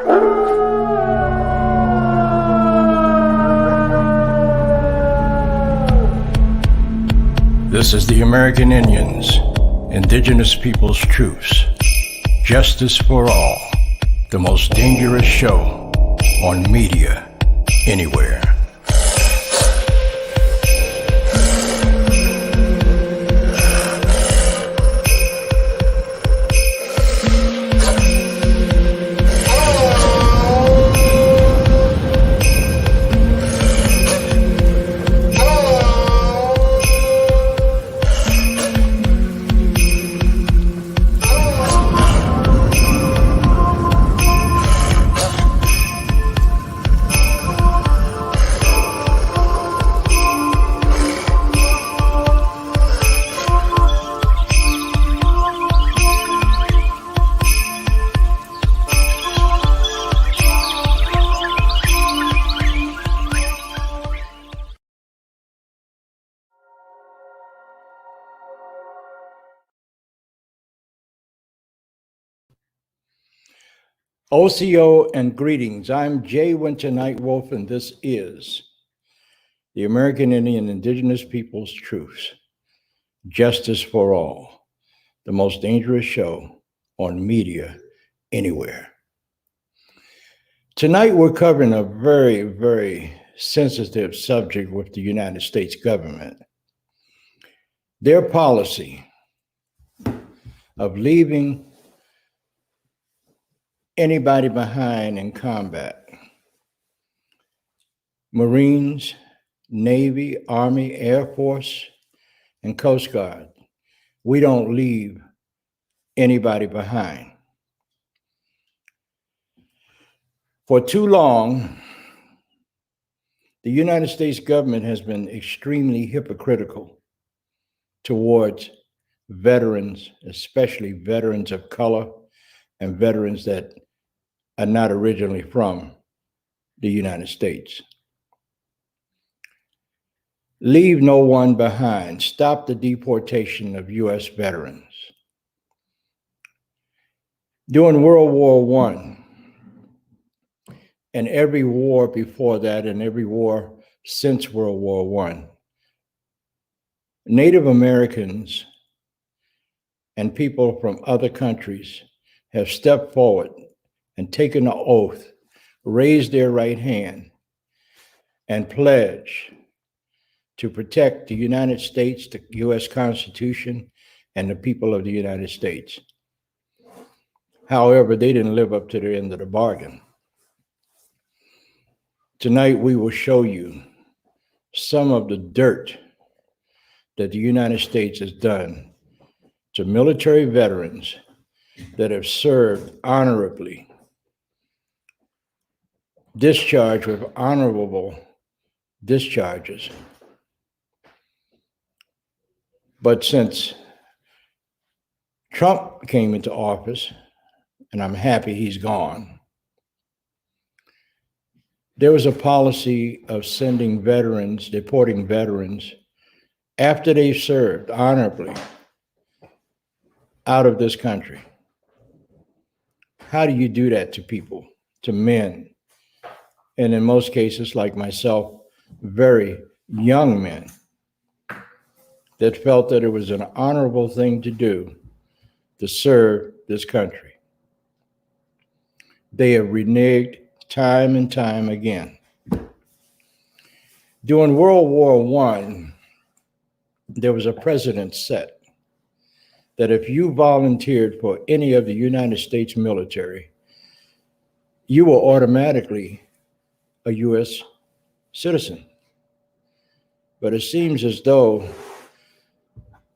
This is the American Indians, Indigenous Peoples' Truths. Justice for all, the most dangerous show on media anywhere. OCO and greetings. I'm Winter Nightwolf, and this is the American Indian Indigenous Peoples' Truths. Justice for all, the most dangerous show on media anywhere. Tonight, we're covering a very, very sensitive subject with the United States government. Their policy of leaving anybody behind in combat. Marines, Navy, Army, Air Force, and Coast Guard. We don't leave anybody behind. For too long, the United States government has been extremely hypocritical towards veterans, especially veterans of color and veterans that are not originally from the United States. Leave no one behind. Stop the deportation of U.S. veterans. During World War I and every war before that and every war since World War I, Native Americans and people from other countries have stepped forward and taken an oath, raised their right hand, and pledged to protect the United States, the U.S. Constitution, and the people of the United States. However, they didn't live up to the end of the bargain. Tonight, we will show you some of the dirt that the United States has done to military veterans that have served honorably, discharged with honorable discharges. But since Trump came into office, and I'm happy he's gone, there was a policy of sending veterans, deporting veterans, after they served honorably out of this country. How do you do that to people, to men? And in most cases, like myself, very young men that felt that it was an honorable thing to do to serve this country. They have reneged time and time again. During World War I, there was a precedent set that if you volunteered for any of the United States military, you were automatically a U.S. citizen. But it seems as though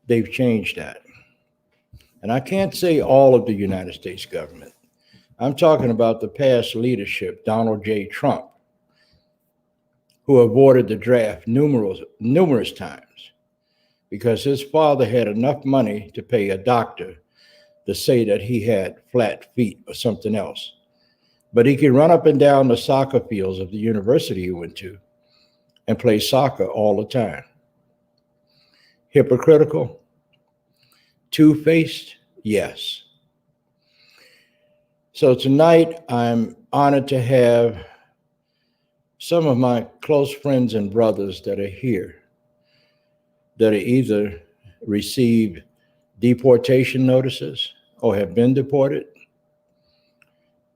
they've changed that. And I can't say all of the United States government. I'm talking about the past leadership, Donald J. Trump, who avoided the draft numerous times because his father had enough money to pay a doctor to say that he had flat feet or something else. But he could run up and down the soccer fields of the university he went to and play soccer all the time. Hypocritical? Two-faced? Yes. So tonight I'm honored to have some of my close friends and brothers that are here that are either received deportation notices or have been deported,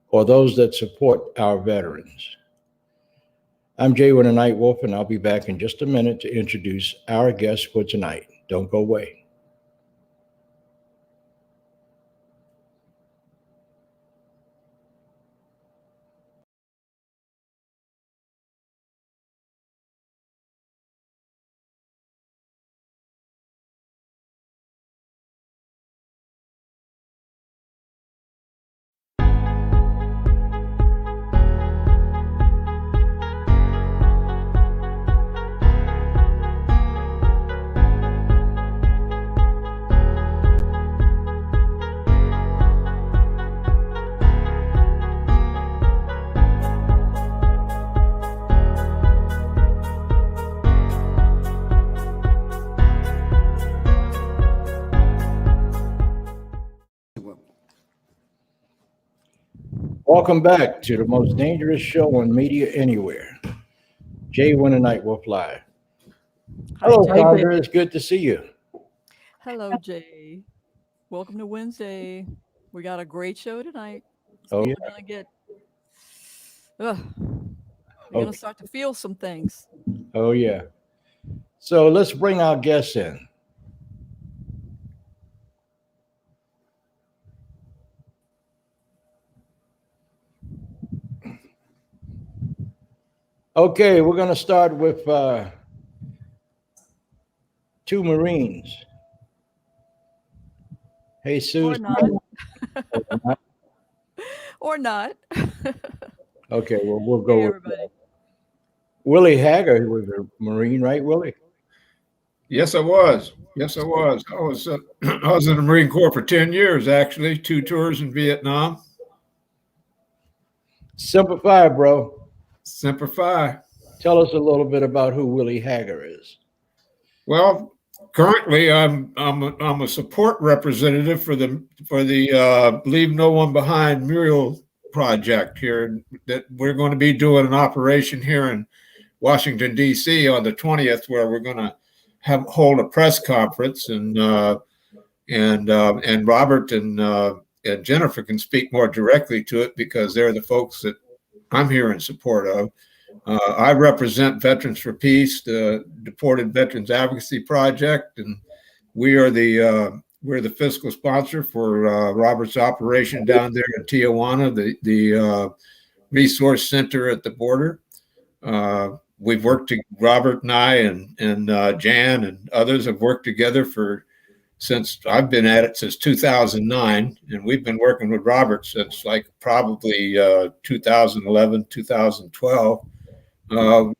or those that support our veterans. I'm WINTER NIGHTWOLF, and I'll be back in just a minute to introduce our guest for tonight. Don't go away. Welcome back to the most dangerous show on media anywhere, WINTER NIGHTWOLF Live. Hello, Sandra. It's good to see you. Hello, Jay. Welcome to Wednesday. We got a great show tonight. Oh, yeah. We're gonna start to feel some things. Oh, yeah. So let's bring our guests in. Okay, we're going to start with two Marines. Hey, Susan. Or not. Or not. Okay, well, we'll go hey, with everybody. Willie Hager, who was a Marine, right, Willie? Yes, I was. Yes, I was. I was in the Marine Corps for 10 years, actually, 2 tours in Vietnam. Semper Fi, bro. Semper Fi. Tell us a little bit about who Willie Hager is. Well, currently, I'm a support representative for the Leave No One Behind mural project here. That we're going to be doing an operation here in Washington D.C. on the 20th, where we're going to hold a press conference, and Robert and Jennifer can speak more directly to it because they're the folks that I'm here in support of. I represent Veterans for Peace, the Deported Veterans Advocacy Project, and we're the fiscal sponsor for Robert's operation down there in Tijuana, the resource center at the border. We've worked Robert and I and Jan and others have worked together since I've been at it since 2009, and we've been working with Robert since probably 2011, 2012.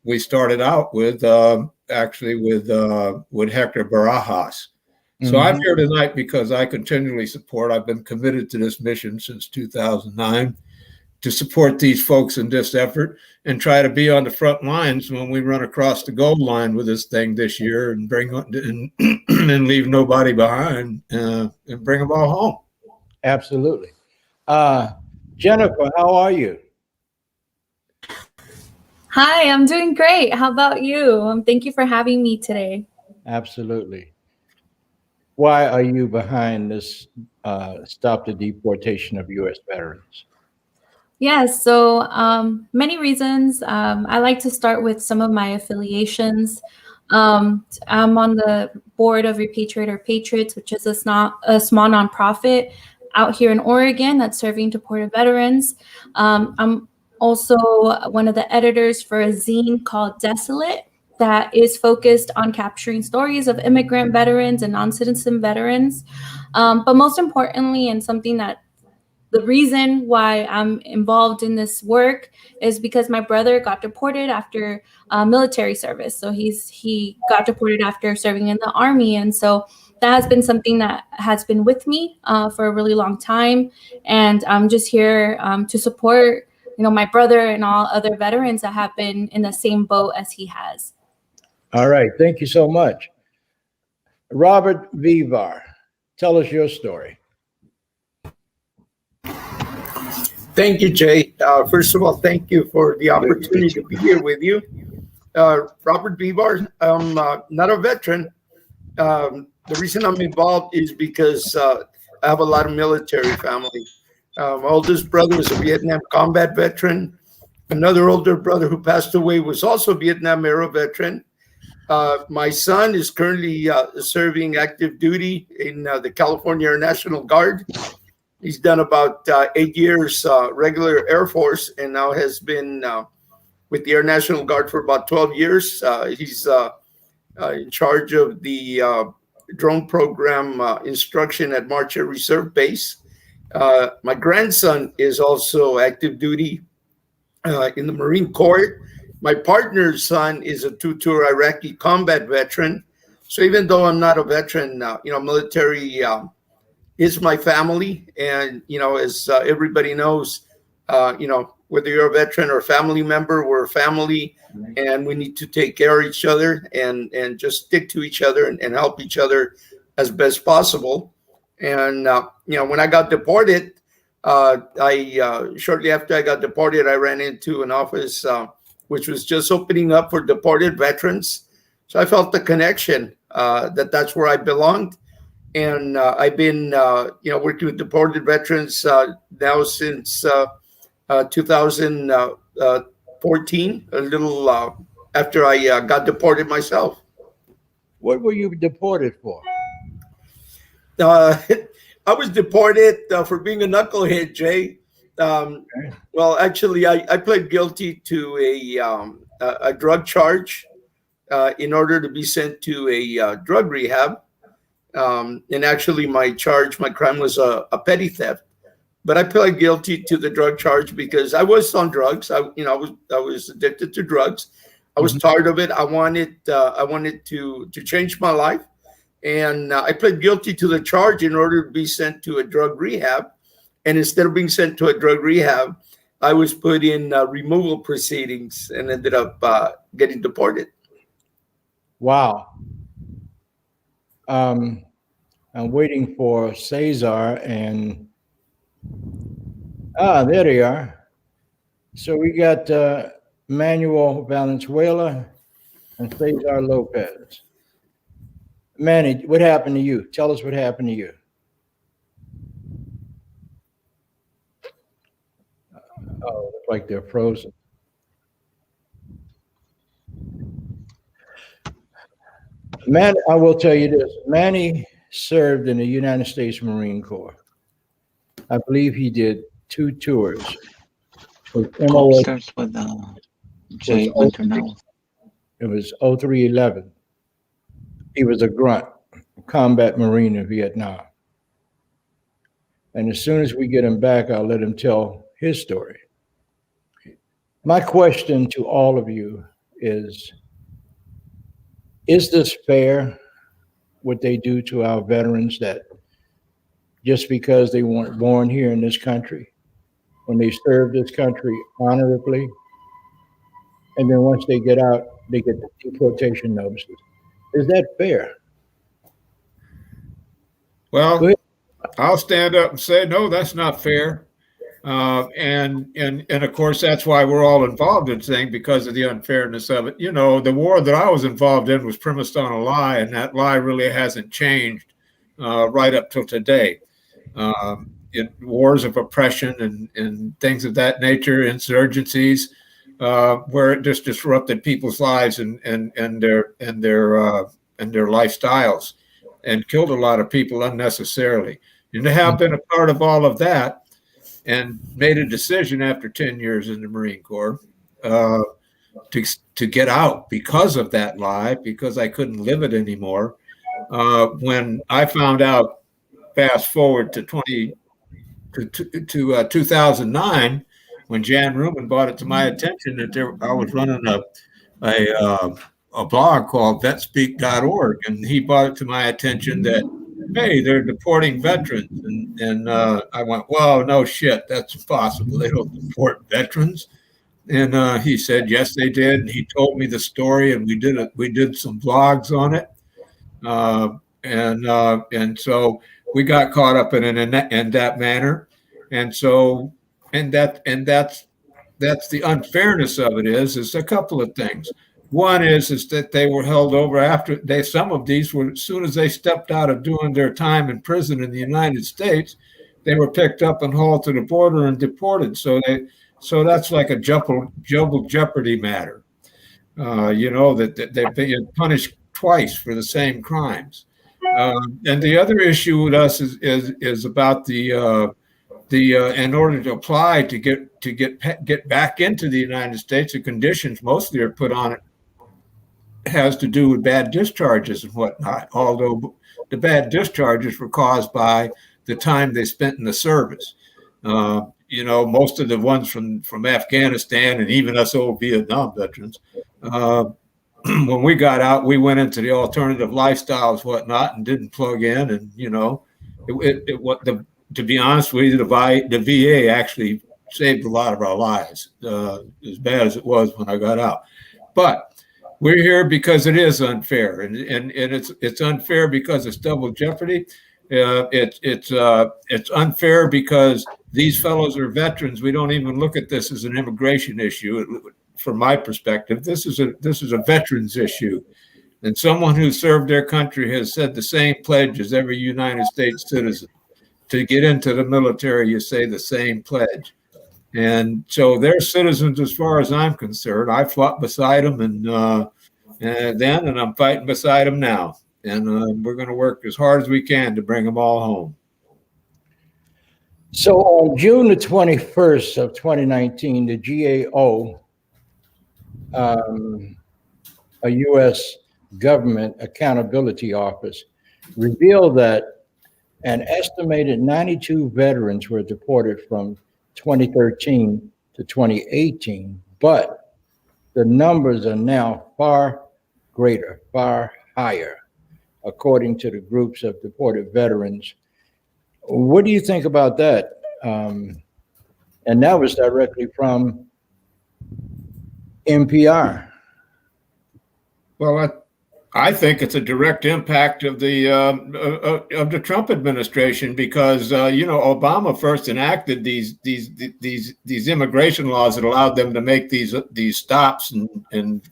We started out with Hector Barajas. So I'm here tonight because I continually support. I've been committed to this mission since 2009 to support these folks in this effort and try to be on the front lines when we run across the goal line with this thing this year and and leave nobody behind and bring them all home. Absolutely. Jennifer, how are you? Hi, I'm doing great. How about you? Thank you for having me today. Absolutely. Why are you behind this Stop the Deportation of U.S. Veterans? Yes, so many reasons. I like to start with some of my affiliations. I'm on the board of Repatriate Patriots, which is a small nonprofit out here in Oregon that's serving deported veterans. I'm also one of the editors for a zine called Desolate that is focused on capturing stories of immigrant veterans and non-citizen veterans. But most importantly, and something that the reason why I'm involved in this work is because my brother got deported after military service. So he got deported after serving in the Army. And so that has been something that has been with me for a really long time. And I'm just here to support, my brother and all other veterans that have been in the same boat as he has. All right. Thank you so much. Robert Vivar, tell us your story. Thank you, Jay. First of all, thank you for the opportunity to be here with you. Robert Vivar, I'm not a veteran. The reason I'm involved is because I have a lot of military family. My oldest brother was a Vietnam combat veteran. Another older brother who passed away was also a Vietnam era veteran. My son is currently serving active duty in the California Air National Guard. He's done about 8 years regular Air Force and now has been with the Air National Guard for about 12 years. He's in charge of the drone program instruction at March Air Reserve Base. My grandson is also active duty in the Marine Corps. My partner's son is a two-tour Iraqi combat veteran. So even though I'm not a veteran, military is my family. And, as everybody knows, whether you're a veteran or a family member, we're a family and we need to take care of each other and just stick to each other and help each other as best possible. And, when I got deported, shortly after I got deported, I ran into an office which was just opening up for deported veterans. So I felt the connection that's where I belonged. And I've been, working with deported veterans now since 2014, a little after I got deported myself. What were you deported for? I was deported for being a knucklehead, Jay. Well, actually, I pled guilty to a drug charge in order to be sent to a drug rehab. And actually, my crime was a petty theft. But I pled guilty to the drug charge because I was on drugs. I was addicted to drugs. I was tired of it. I wanted to change my life, and I pled guilty to the charge in order to be sent to a drug rehab. And instead of being sent to a drug rehab, I was put in removal proceedings and ended up getting deported. Wow. I'm waiting for Cesar and there they are. So we got Manuel Valenzuela and Cesar Lopez. Manny, what happened to you? Tell us what happened to you. Oh, looks like they're frozen. Man, I will tell you this. Manny served in the United States Marine Corps. I believe he did 2 tours. Starts with J. Winter Nightwolf. It was 0311. He was a grunt, a combat Marine in Vietnam. And as soon as we get him back, I'll let him tell his story. My question to all of you is this fair, what they do to our veterans, that just because they weren't born here in this country, when they serve this country honorably, and then once they get out, they get deportation notices? Is that fair? Well, I'll stand up and say, no, that's not fair. And of course, that's why we're all involved in things, because of the unfairness of it. The war that I was involved in was premised on a lie, and that lie really hasn't changed right up till today. Wars of oppression and things of that nature, insurgencies, where it just disrupted people's lives and their lifestyles, and killed a lot of people unnecessarily. And to have been a part of all of that, and made a decision after 10 years in the Marine Corps to get out because of that lie, because I couldn't live it anymore. When I found out, fast forward to 2009, when Jan Ruman brought it to my attention that I was running a blog called vetspeak.org, and he brought it to my attention that, hey, they're deporting veterans. And I went, well, no shit, that's impossible. They don't deport veterans. And he said, yes, they did. And he told me the story, and we did some blogs on it. And so we got caught up in that manner. And so that's the unfairness of it is a couple of things. One is that they were held over after some of these were, as soon as they stepped out of doing their time in prison in the United States, they were picked up and hauled to the border and deported. So that's like a double jeopardy matter. That they've been punished twice for the same crimes. And the other issue with us is about the in order to apply to get back into the United States, the conditions mostly are put on it has to do with bad discharges and whatnot. Although the bad discharges were caused by the time they spent in the service. Most of the ones from Afghanistan and even us old Vietnam veterans, when we got out, we went into the alternative lifestyles, whatnot, and didn't plug in. And to be honest with you, the VA actually saved a lot of our lives, as bad as it was when I got out. But we're here because it is unfair, and it's unfair because it's double jeopardy. It's unfair because these fellows are veterans. We don't even look at this as an immigration issue. From my perspective, this is a veterans issue, and someone who served their country has said the same pledge as every United States citizen. To get into the military, you say the same pledge. And so they're citizens as far as I'm concerned. I fought beside them and I'm fighting beside them now. And we're going to work as hard as we can to bring them all home. So on June the 21st of 2019, the GAO, a U.S. government accountability office, revealed that an estimated 92 veterans were deported from 2013 to 2018, but the numbers are now far greater, far higher, according to the groups of deported veterans. What do you think about that? And that was directly from NPR. Well, I think it's a direct impact of the Trump administration because Obama first enacted these immigration laws that allowed them to make these stops and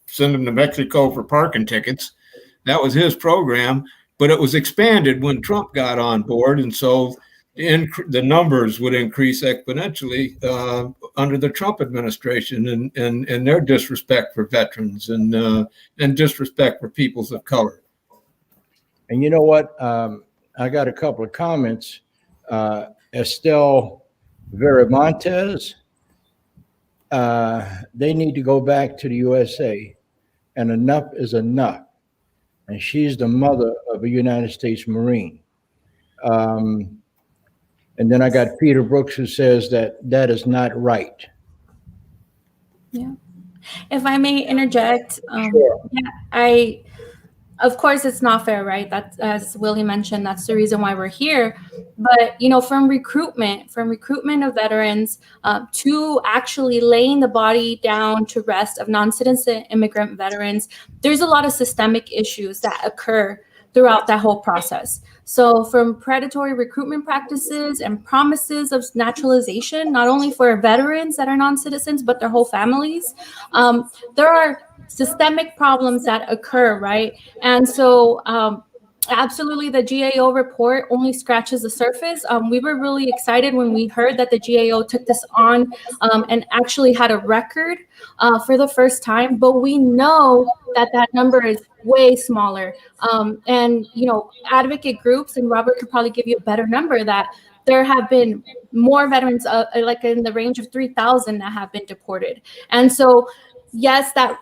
send them to Mexico for parking tickets. That was his program, but it was expanded when Trump got on board, and so the numbers would increase exponentially under the Trump administration and their disrespect for veterans and disrespect for peoples of color. And you know what? I got a couple of comments. Estelle Veramontes, they need to go back to the USA, and enough is enough. And she's the mother of a United States Marine. And then I got Peter Brooks, who says that is not right. Yeah. If I may interject, Sure. Yeah, of course, it's not fair, right? That's, as Willie mentioned, that's the reason why we're here. But, from recruitment of veterans to actually laying the body down to rest of non-citizen immigrant veterans, there's a lot of systemic issues that occur throughout that whole process. So from predatory recruitment practices and promises of naturalization, not only for veterans that are non-citizens, but their whole families, there are systemic problems that occur, right? And so absolutely, the GAO report only scratches the surface. We were really excited when we heard that the GAO took this on and actually had a record for the first time, but we know that number is way smaller. And, advocate groups, and Robert could probably give you a better number, that there have been more veterans, like in the range of 3,000 that have been deported. And so, yes, that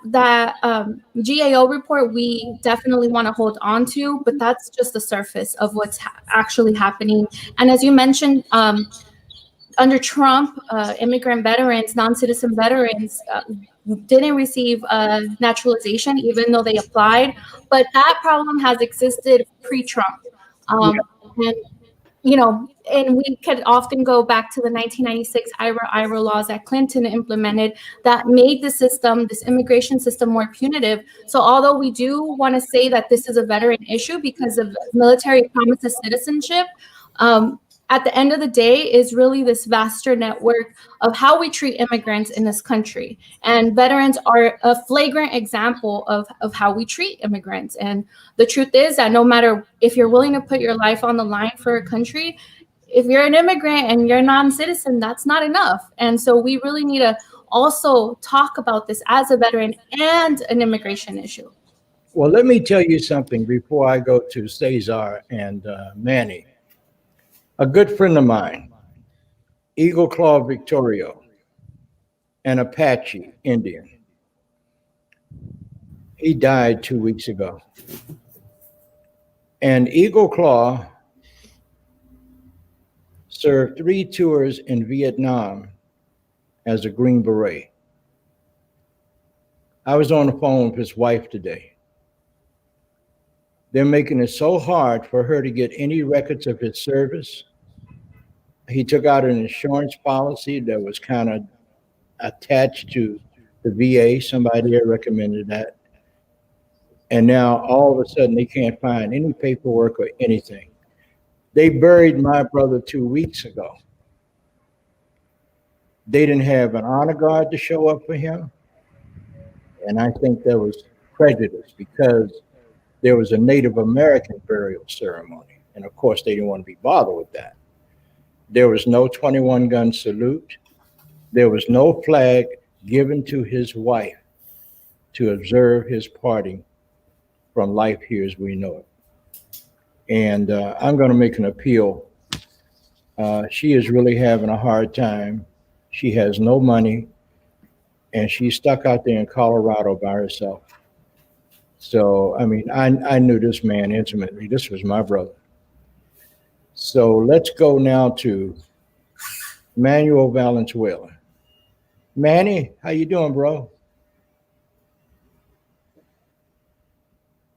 GAO report we definitely want to hold on to, but that's just the surface of what's actually happening. And as you mentioned, under Trump, immigrant veterans, non-citizen veterans didn't receive naturalization, even though they applied. But that problem has existed pre-Trump. And we could often go back to the 1996 IRA laws that Clinton implemented that made the system, this immigration system, more punitive. So although we do want to say that this is a veteran issue because of military promise of citizenship, at the end of the day is really this vaster network of how we treat immigrants in this country. And veterans are a flagrant example of how we treat immigrants. And the truth is that no matter if you're willing to put your life on the line for a country, if you're an immigrant and you're a non-citizen, that's not enough. And so we really need to also talk about this as a veteran and an immigration issue. Well, let me tell you something before I go to Cesar and Manny. A good friend of mine, Eagle Claw Victorio, an Apache Indian. He died 2 weeks ago. And Eagle Claw served 3 tours in Vietnam as a Green Beret. I was on the phone with his wife today. They're making it so hard for her to get any records of his service. He took out an insurance policy that was kind of attached to the VA. Somebody had recommended that. And now all of a sudden they can't find any paperwork or anything. They buried my brother 2 weeks ago. They didn't have an honor guard to show up for him. And I think there was prejudice because there was a Native American burial ceremony. And of course, they didn't want to be bothered with that. There was no 21 gun salute. There was no flag given to his wife to observe his parting from life here as we know it. And I'm going to make an appeal. She is really having a hard time. She has no money, and she's stuck out there in Colorado by herself. So, I mean, I knew this man intimately. This was my brother. So let's go now to Manuel Valenzuela. Manny, how you doing, bro?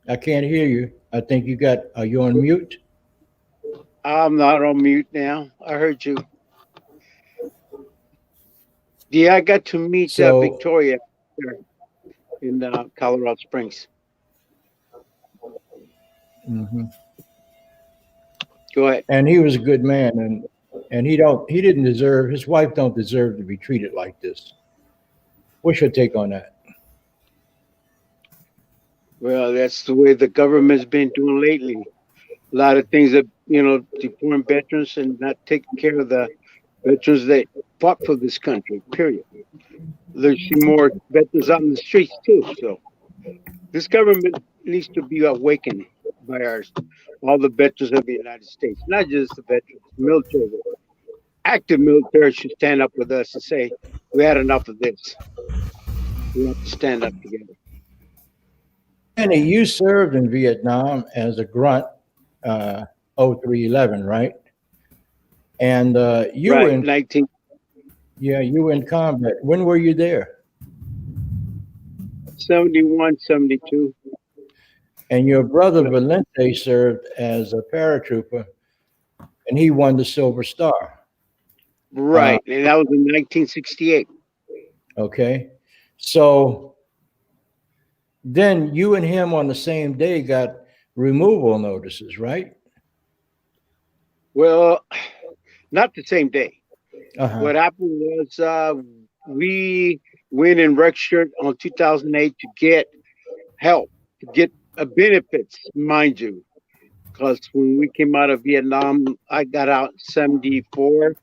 I can't hear you. I think are you on mute? I'm not on mute now. I heard you. Yeah, I got to meet Victoria in Colorado Springs. Mm-hmm. Go ahead. And he was a good man, and he didn't deserve, his wife don't deserve to be treated like this. What's your take on that? Well, that's the way the government's been doing lately. A lot of things that, deporting veterans and not taking care of the veterans that fought for this country, period. There's more veterans out in the streets too. So this government needs to be awakened by all the veterans of the United States, not just the veterans, military. Active military should stand up with us and say, we had enough of this. We have to stand up together. Annie, you served in Vietnam as a grunt, 0311, right? And you right, were in 19. Yeah, you were in combat. When were you there? 71, 72. And your brother Valente served as a paratrooper, and he won the Silver Star. Right, and that was in 1968. Okay, so then you and him on the same day got removal notices, right? Well, not the same day. Uh-huh. What happened was we went and registered on 2008 to get help, to get benefits, mind you. Because when we came out of Vietnam, I got out in 74.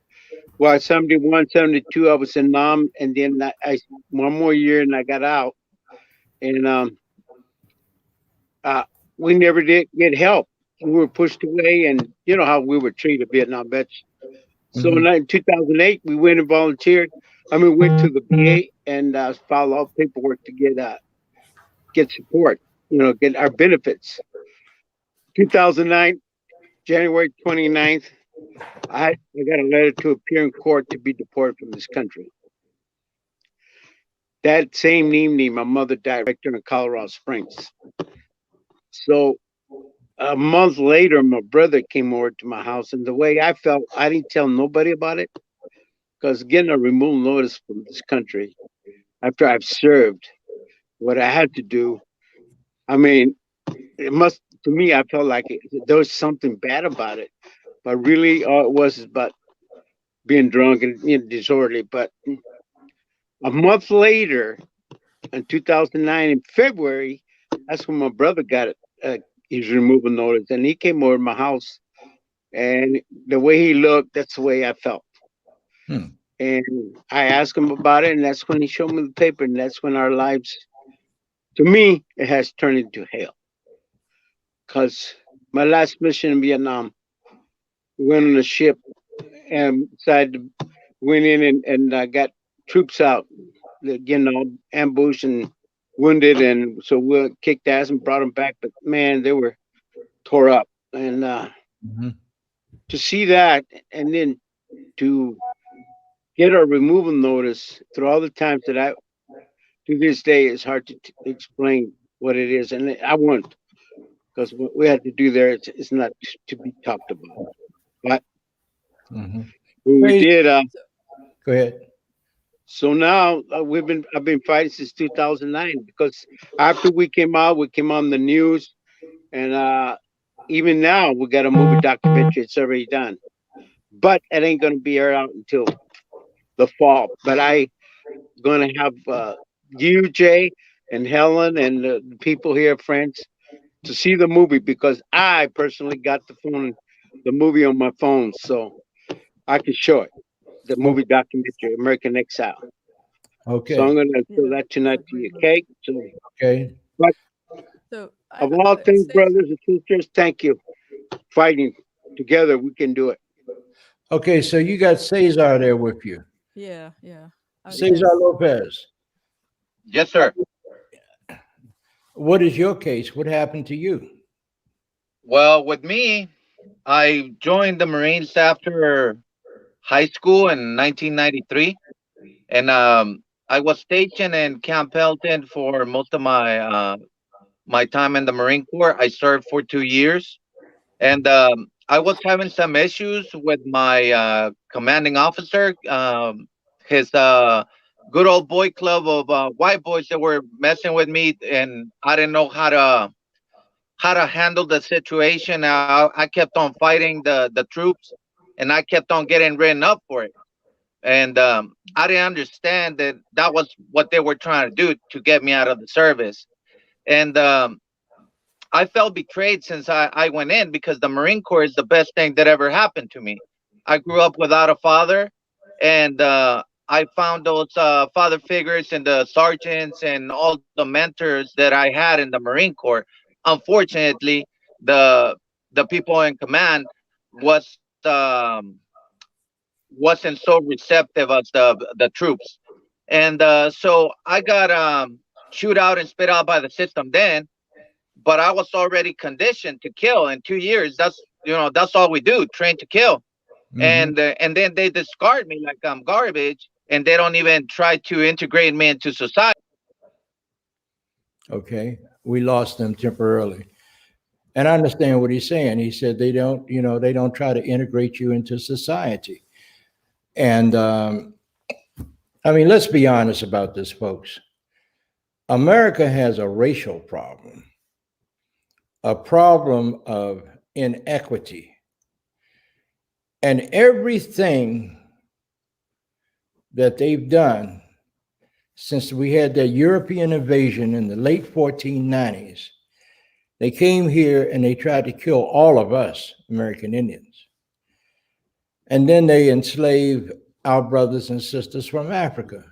Well, 71, 72, I was in Nam, and then I one more year and I got out. And we never did get help. We were pushed away, and you know how we were treated, Vietnam vets. So in 2008, we went and volunteered. Went to the VA and filed all paperwork to get support, get our benefits. 2009, January 29th, I got a letter to appear in court to be deported from this country. That same evening, my mother died right there in Colorado Springs. So a month later, my brother came over to my house, and the way I felt, I didn't tell nobody about it, because getting a removal notice from this country after I've served what I had to do, it must, to me, I felt like there was something bad about it. But really, all it was is about being drunk and disorderly. But a month later, in 2009, in February, that's when my brother got it. His removal notice, and he came over to my house, and the way he looked, that's the way I felt. And I asked him about it, and that's when he showed me the paper, and that's when our lives, to me, it has turned into hell. Because my last mission in Vietnam, we went on a ship and went in and got troops out, ambushed and wounded, and so we kicked ass and brought them back. But man, they were tore up, and to see that, and then to get a removal notice through all the times that I, to this day, it's hard to explain what it is, and I won't, because what we had to do there, it's not to be talked about. But we did. Go ahead. So now I've been fighting since 2009, because after we came on the news, and even now we got a movie documentary. It's already done, but it ain't gonna be out until the fall. But I gonna have you, Jay, and Helen, and the people here, friends, to see the movie, because I personally got the movie on my phone, so I can show it. The movie documentary, American Exile. Okay. So I'm going to show that tonight to you, okay? So, Okay. But So of all things, brothers and sisters, thank you. Fighting together, we can do it. Okay, so you got Cesar there with you. Yeah. Cesar Lopez. Yes, sir. What is your case? What happened to you? Well, with me, I joined the Marines after high school in 1993, and I was stationed in Camp Pelton for most of my time in the Marine Corps. I served for 2 years, and I was having some issues with my commanding officer. His good old boy club of white boys that were messing with me, and I didn't know how to handle the situation. I kept on fighting the troops, and I kept on getting written up for it. And I didn't understand that was what they were trying to do to get me out of the service. And I felt betrayed since I went in, because the Marine Corps is the best thing that ever happened to me. I grew up without a father, and I found those father figures and the sergeants and all the mentors that I had in the Marine Corps. Unfortunately, the people in command was wasn't so receptive as the troops, and so I got chewed out and spit out by the system then. But I was already conditioned to kill in 2 years. That's all we do, train to kill. And then they discard me like I'm garbage, and they don't even try to integrate me into society. Okay, we lost them temporarily. And I understand what he's saying. He said they don't try to integrate you into society. And I mean, let's be honest about this, folks. America has a racial problem, a problem of inequity. And everything that they've done since we had the European invasion in the late 1490s, they came here and they tried to kill all of us, American Indians. And then they enslaved our brothers and sisters from Africa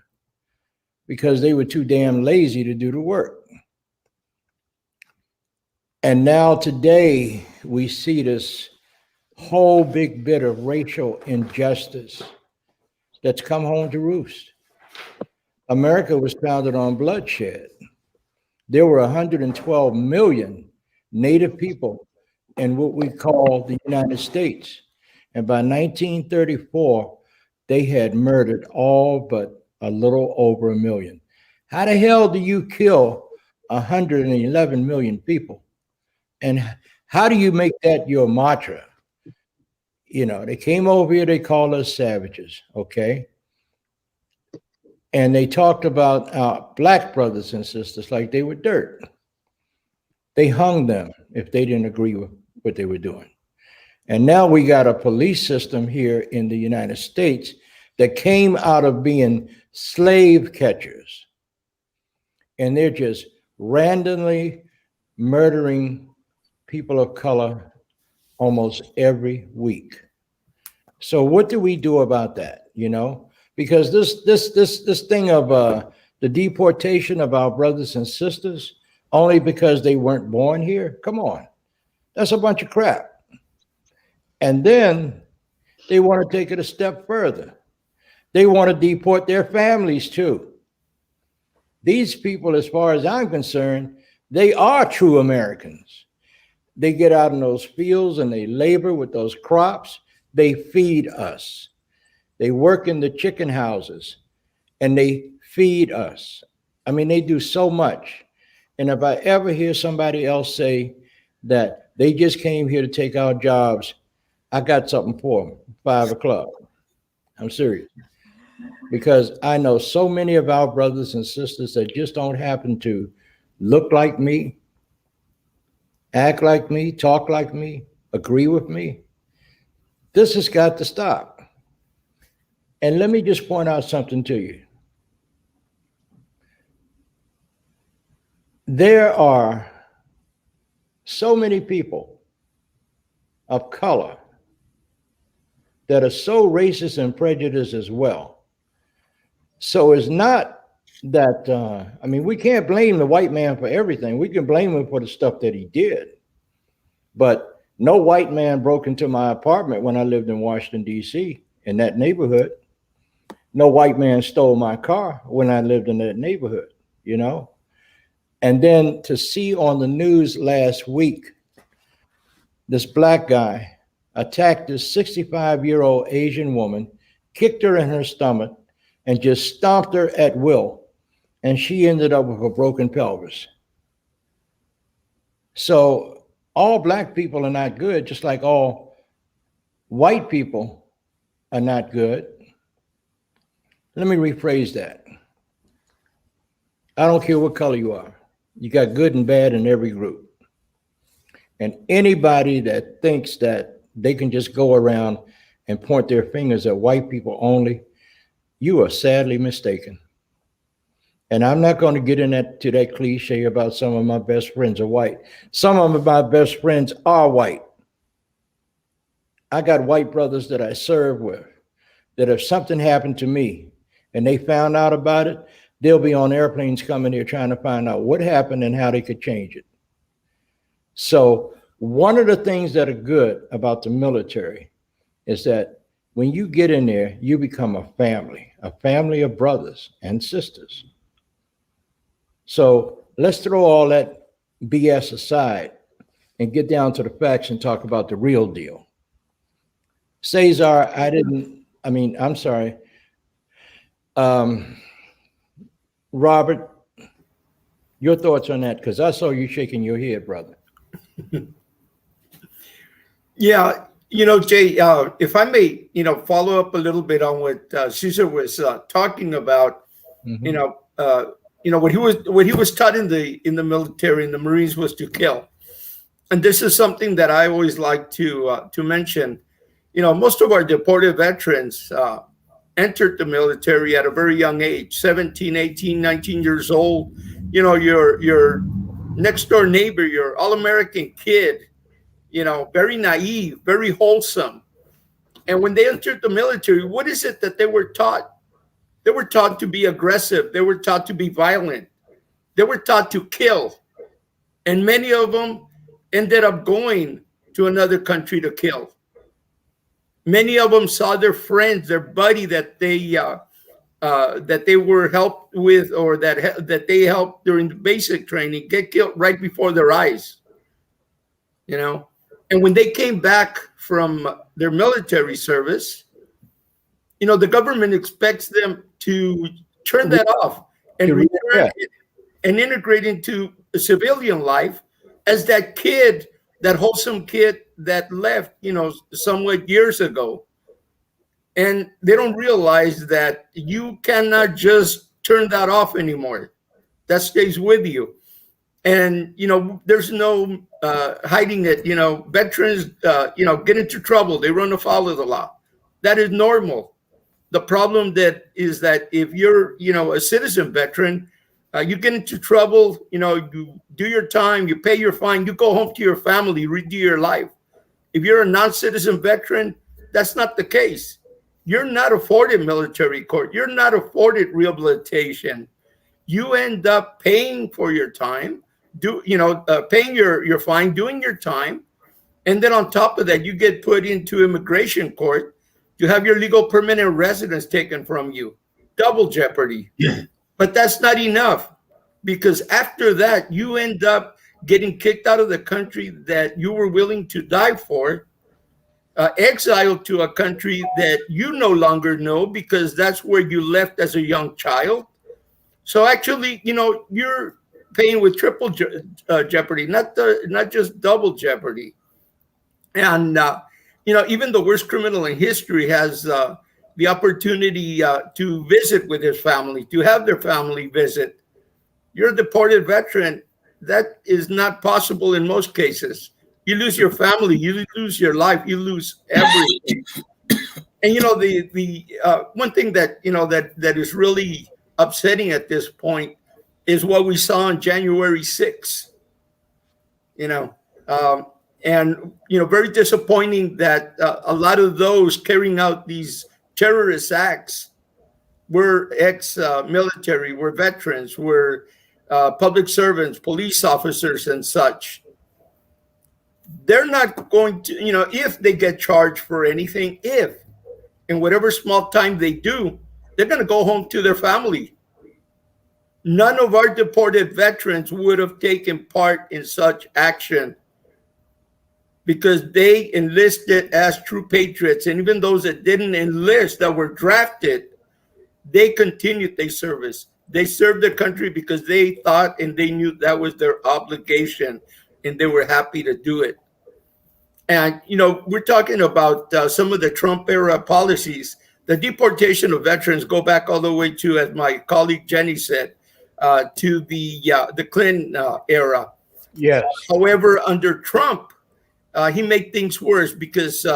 because they were too damn lazy to do the work. And now today we see this whole big bit of racial injustice that's come home to roost. America was founded on bloodshed. There were 112 million Native people in what we call the United States. And by 1934, they had murdered all but a little over 1 million. How the hell do you kill 111 million people? And how do you make that your mantra? They came over here, they called us savages, okay? And they talked about our black brothers and sisters like they were dirt. They hung them if they didn't agree with what they were doing. And now we got a police system here in the United States that came out of being slave catchers. And they're just randomly murdering people of color almost every week. So what do we do about that? You know, because this thing of the deportation of our brothers and sisters only because they weren't born here, come on, that's a bunch of crap. And then they want to take it a step further. They want to deport their families too. These people, as far as I'm concerned, they are true Americans. They get out in those fields and they labor with those crops. They feed us. They work in the chicken houses and they feed us. I mean, they do so much. And if I ever hear somebody else say that they just came here to take our jobs, I got something for them, 5 o'clock. I'm serious. Because I know so many of our brothers and sisters that just don't happen to look like me, act like me, talk like me, agree with me. This has got to stop. And let me just point out something to you. There are so many people of color that are so racist and prejudiced as well. So it's not that, I mean, we can't blame the white man for everything. We can blame him for the stuff that he did. But no white man broke into my apartment when I lived in Washington, D.C., in that neighborhood. No white man stole my car when I lived in that neighborhood, you know? And then to see on the news last week, this black guy attacked this 65-year-old Asian woman, kicked her in her stomach, and just stomped her at will. And she ended up with a broken pelvis. So all black people are not good, just like all white people are not good. Let me rephrase that. I don't care what color you are. You got good and bad in every group. And anybody that thinks that they can just go around and point their fingers at white people only, you are sadly mistaken. And I'm not going to get into that cliche about some of my best friends are white. Some of my best friends are white. I got white brothers that I serve with, that if something happened to me and they found out about it, they'll be on airplanes coming here trying to find out what happened and how they could change it. So one of the things that are good about the military is that when you get in there, you become a family of brothers and sisters. So let's throw all that BS aside and get down to the facts and talk about the real deal. Cesar, I'm sorry. Robert, your thoughts on that? Because I saw you shaking your head, brother. Yeah, Jay, if I may, follow up a little bit on what Cesar was talking about. Mm-hmm. What he was taught in the military, in the Marines, was to kill. And this is something that I always like to mention. Most of our deported veterans entered the military at a very young age, 17, 18, 19 years old. Your next door neighbor, your all-American kid, very naive, very wholesome. And when they entered the military, what is it that they were taught? They were taught to be aggressive. They were taught to be violent. They were taught to kill. And many of them ended up going to another country to kill. Many of them saw their friends, their buddy that they were helped with, or that they helped during the basic training, get killed right before their eyes. And when they came back from their military service, the government expects them to turn that off and return and integrate into civilian life as that kid, that wholesome kid that left, somewhat years ago. And they don't realize that you cannot just turn that off anymore. That stays with you. And, there's no hiding it. Veterans, get into trouble. They run afoul of the law. That is normal. The problem is that if you're, a citizen veteran, you get into trouble, you do your time, you pay your fine, you go home to your family, redo your life. If you're a non-citizen veteran, that's not the case. You're not afforded military court. You're not afforded rehabilitation. You end up paying for your time, paying your fine, doing your time. And then on top of that, you get put into immigration court. You have your legal permanent residence taken from you. Double jeopardy. Yeah. But that's not enough, because after that, you end up getting kicked out of the country that you were willing to die for, exiled to a country that you no longer know because that's where you left as a young child. So actually, you're paying with triple jeopardy, not just double jeopardy. And, even the worst criminal in history has the opportunity to visit with his family, to have their family visit. You're a deported veteran. That is not possible in most cases. You lose your family, you lose your life, you lose everything. And the one thing that that is really upsetting at this point is what we saw on January 6th. And very disappointing that a lot of those carrying out these terrorist acts were ex-military, were veterans, were public servants, police officers, and such. They're not going to, if they get charged for anything, in whatever small time they do, they're going to go home to their family. None of our deported veterans would have taken part in such action because they enlisted as true patriots. And even those that didn't enlist, that were drafted, they continued their service. They served their country because they thought and they knew that was their obligation, and they were happy to do it. And, we're talking about some of the Trump era policies. The deportation of veterans go back all the way to, as my colleague Jenni said, to the Clinton era. Yes. However, under Trump, he made things worse because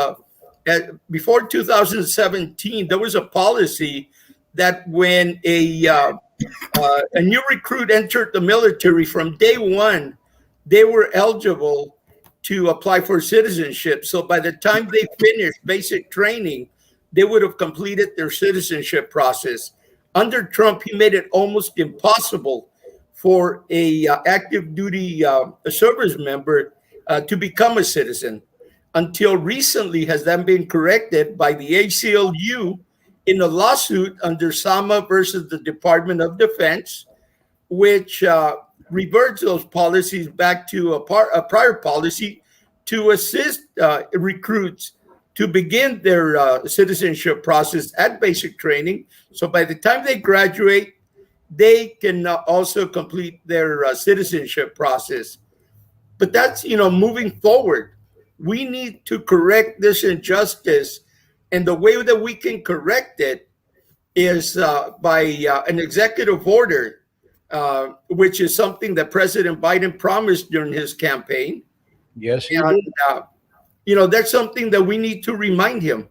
before 2017, there was a policy that when a new recruit entered the military, from day one, they were eligible to apply for citizenship. So by the time they finished basic training, they would have completed their citizenship process. Under Trump, he made it almost impossible for a active duty service member to become a citizen. Until recently has that been corrected by the ACLU in a lawsuit under Sama versus the Department of Defense, which reverts those policies back to a prior policy to assist recruits to begin their citizenship process at basic training. So by the time they graduate, they can also complete their citizenship process. But that's, moving forward. We need to correct this injustice. And the way that we can correct it is by an executive order, which is something that President Biden promised during his campaign. Yes, he And, did. that's something that we need to remind him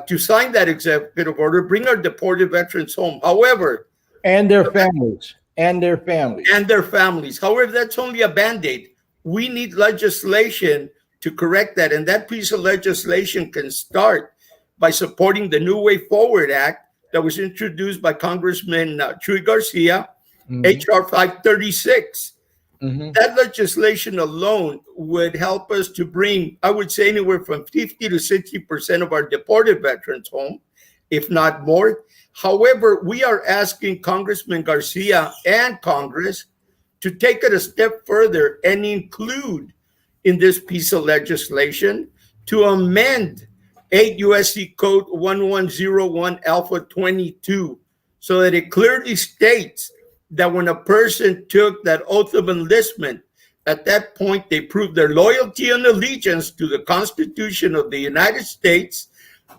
to sign that executive order, bring our deported veterans home. However, And their families. And their families. and their families. However, that's only a Band-Aid. We need legislation to correct that. And that piece of legislation can start by supporting the New Way Forward Act that was introduced by Congressman Chuy Garcia, HR 536. That legislation alone would help us to bring, I would say, anywhere from 50 to 60% of our deported veterans home, if not more. However, we are asking Congressman Garcia and Congress to take it a step further and include in this piece of legislation to amend 8 USC Code 1101 Alpha 22 so that it clearly states that when a person took that oath of enlistment, at that point they proved their loyalty and allegiance to the Constitution of the United States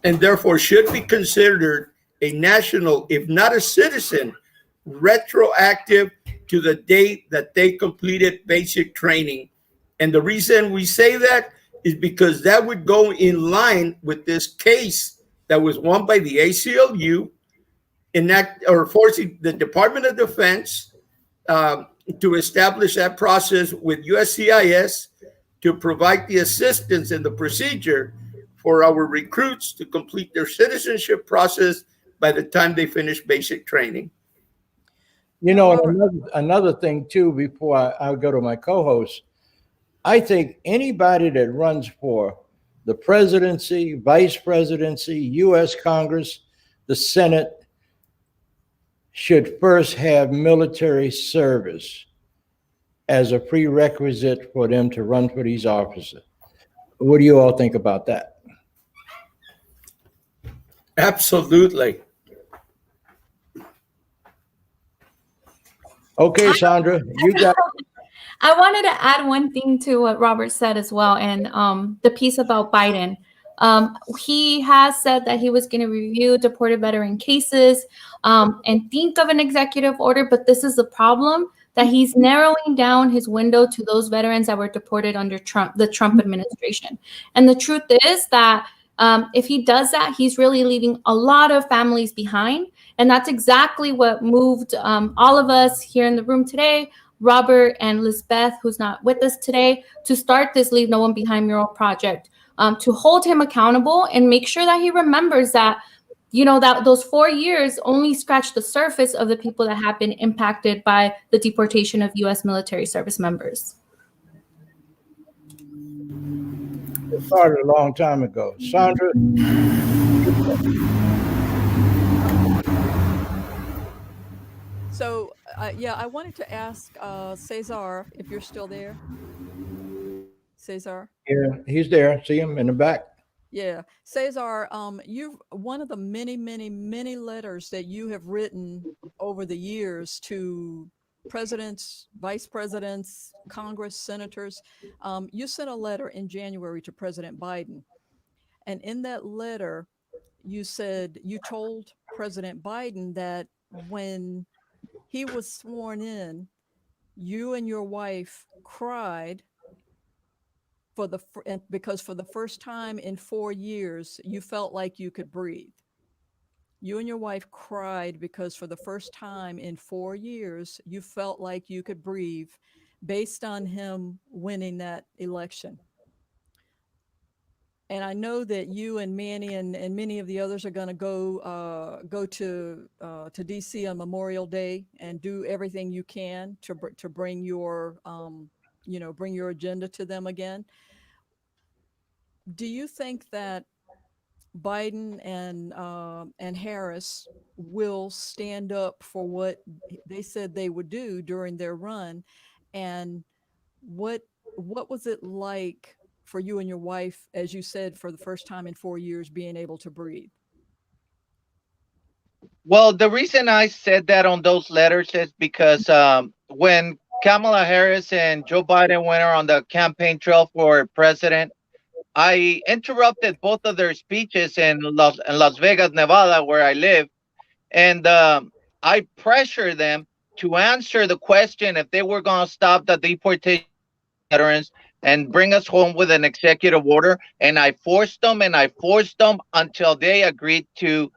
and therefore should be considered a national, if not a citizen, retroactive to the date that they completed basic training. And the reason we say that is because that would go in line with this case that was won by the ACLU, forcing the Department of Defense to establish that process with USCIS to provide the assistance and the procedure for our recruits to complete their citizenship process by the time they finish basic training. You know, another thing too, before I go to my co-host, I think anybody that runs for the presidency, vice presidency, U.S. Congress, the Senate, should first have military service as a prerequisite for them to run for these offices. What do you all think about that? Absolutely. Okay, Sandra, you got. I wanted to add one thing to what Robert said as well, and the piece about Biden. He has said that he was going to review deported veteran cases and think of an executive order, but this is the problem, that he's narrowing down his window to those veterans that were deported under the Trump administration. And the truth is that if he does that, he's really leaving a lot of families behind. And that's exactly what moved all of us here in the room today, Robert and Lisbeth, who's not with us today, to start this Leave No One Behind mural project, to hold him accountable and make sure that he remembers that, you know, that those 4 years only scratched the surface of the people that have been impacted by the deportation of U.S. military service members. It started a long time ago. Sandra? So, yeah, I wanted to ask Cesar, if you're still there. Cesar? Yeah, he's there. See him in the back. Yeah. Cesar, you've one of the many, many, many letters that you have written over the years to presidents, vice presidents, Congress, senators. You sent a letter in January to President Biden. And in that letter, you said you told President Biden that when he was sworn in, you and your wife cried because for the first time in 4 years, you felt like you could breathe. You and your wife cried because for the first time in 4 years, you felt like you could breathe based on him winning that election. And I know that you and Manny and many of the others are going to go to DC on Memorial Day and do everything you can to bring your bring your agenda to them again. Do you think that Biden and Harris will stand up for what they said they would do during their run? And what was it like for you and your wife, as you said, for the first time in 4 years, being able to breathe? Well, the reason I said that on those letters is because when Kamala Harris and Joe Biden went on the campaign trail for president, I interrupted both of their speeches in Las Vegas, Nevada, where I live. And I pressured them to answer the question if they were going to stop the deportation of veterans and bring us home with an executive order. And I forced them until they agreed to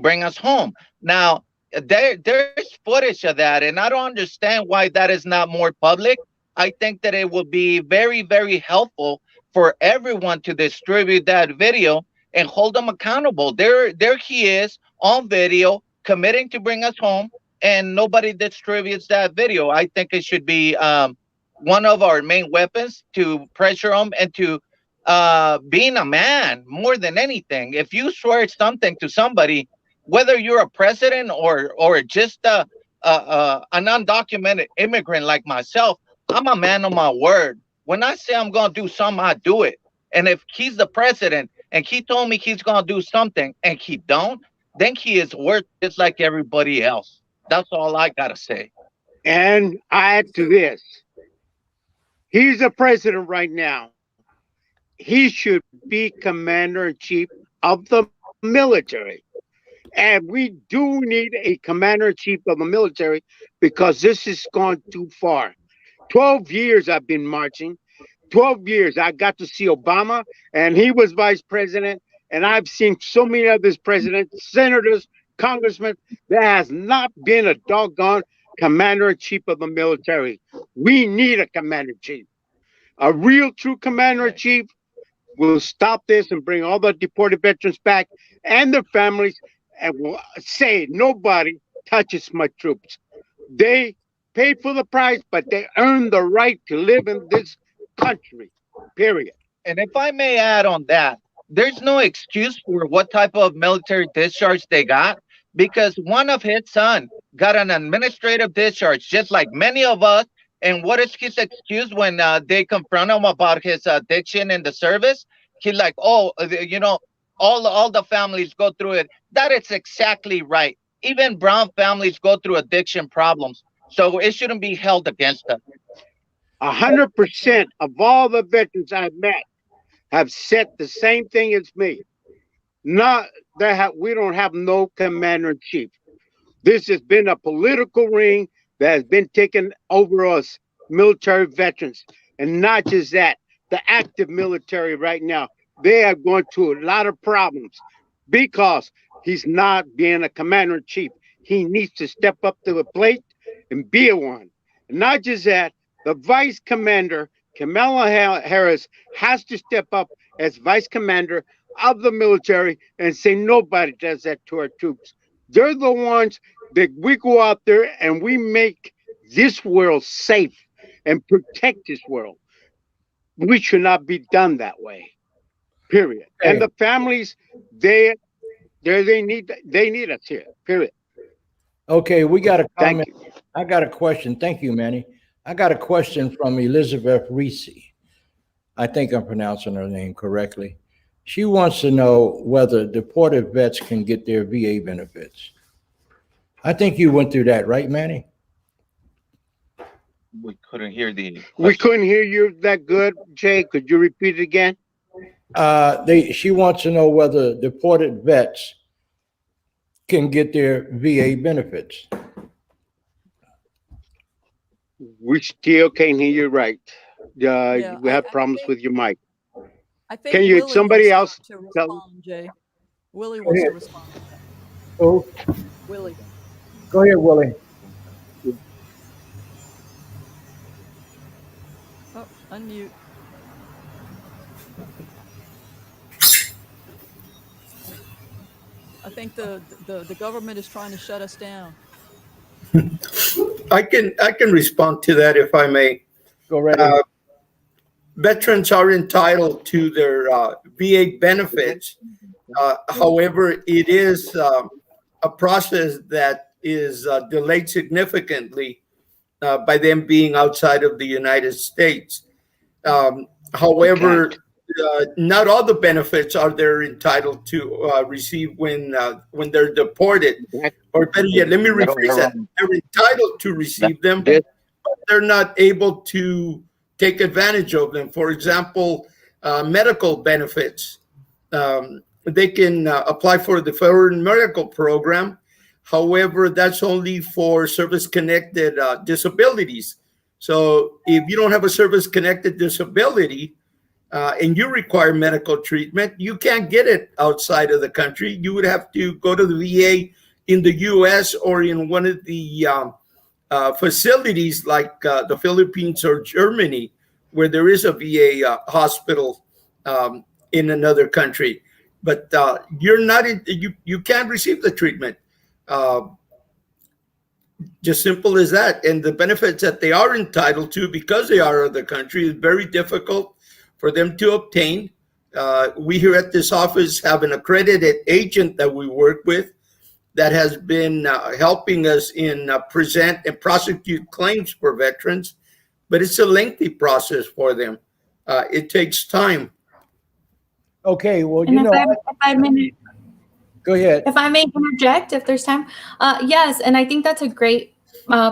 bring us home. Now, there's footage of that, and I don't understand why that is not more public. I think that it would be very, very helpful for everyone to distribute that video and hold them accountable. There he is on video committing to bring us home, and nobody distributes that video. I think it should be one of our main weapons to pressure them and to being a man more than anything. If you swear something to somebody, whether you're a president or just an undocumented immigrant like myself, I'm a man of my word. When I say I'm going to do something, I do it. And if he's the president and he told me he's going to do something and he don't, then he is worth just like everybody else. That's all I got to say. And I add to this. He's the president right now. He should be commander-in-chief of the military. And we do need a commander-in-chief of the military because this has gone too far. 12 years I've been marching. 12 years I got to see Obama, and he was vice president. And I've seen so many of his presidents, senators, congressmen. There has not been a doggone commander-in-chief of the military. We need a commander-in-chief. A real, true commander-in-chief will stop this and bring all the deported veterans back and their families, and will say nobody touches my troops. They pay for the price, but they earn the right to live in this country, period. And if I may add on that, there's no excuse for what type of military discharge they got, because one of his son got an administrative discharge, just like many of us. And what is his excuse when they confront him about his addiction in the service? He's like, oh, you know, all the families go through it. That is exactly right. Even brown families go through addiction problems. So it shouldn't be held against them. 100% of all the veterans I've met have said the same thing as me. Not that we don't have no commander-in-chief. This has been a political ring that has been taken over us military veterans. And not just that, the active military right now, they are going through a lot of problems because he's not being a commander-in-chief. He needs to step up to the plate and be a one. And not just that, the vice commander, Kamala Harris, has to step up as vice commander of the military and say nobody does that to our troops. They're the ones that we go out there and we make this world safe and protect this world. We should not be done that way, period. Okay. And the families, they need us here, period. Okay, we got a Thank comment. you. I got a question. Thank you, Manny. I got a question from Elizabeth Reese. I think I'm pronouncing her name correctly. She wants to know whether deported vets can get their VA benefits. I think you went through that, right, Manny? We couldn't hear the We question. couldn't hear you that good, Jay. Could you repeat it again? She wants to know whether deported vets can get their VA benefits. We still can't hear you right. Yeah, We have I problems think- with your mic. I think Can you- Willie somebody wants else to tell- respond, Jay. Willie wants to ahead. respond. Oh, Willie. go ahead, Willie. Oh, unmute. I think the government is trying to shut us down. I can respond to that if I may. Go right ahead. Veterans are entitled to their VA benefits. However, it is a process that is delayed significantly by them being outside of the United States. However, not all the benefits are they're entitled to receive when they're deported. Or better yet, let me rephrase that. They're entitled to receive them, but they're not able to take advantage of them. For example, medical benefits. They can apply for the Federal Medical Program. However, that's only for service-connected disabilities. So if you don't have a service-connected disability and you require medical treatment, you can't get it outside of the country. You would have to go to the VA in the U.S. or in one of the facilities like the Philippines or Germany, where there is a VA hospital in another country. But you're not you can't receive the treatment. Just simple as that. And the benefits that they are entitled to, because they are of the country, is very difficult for them to obtain. We here at this office have an accredited agent that we work with that has been helping us in present and prosecute claims for veterans, but it's a lengthy process for them. It takes time. Okay, well, And you know, if I may, go ahead. if I may interject, if there's time, yes, and I think that's a great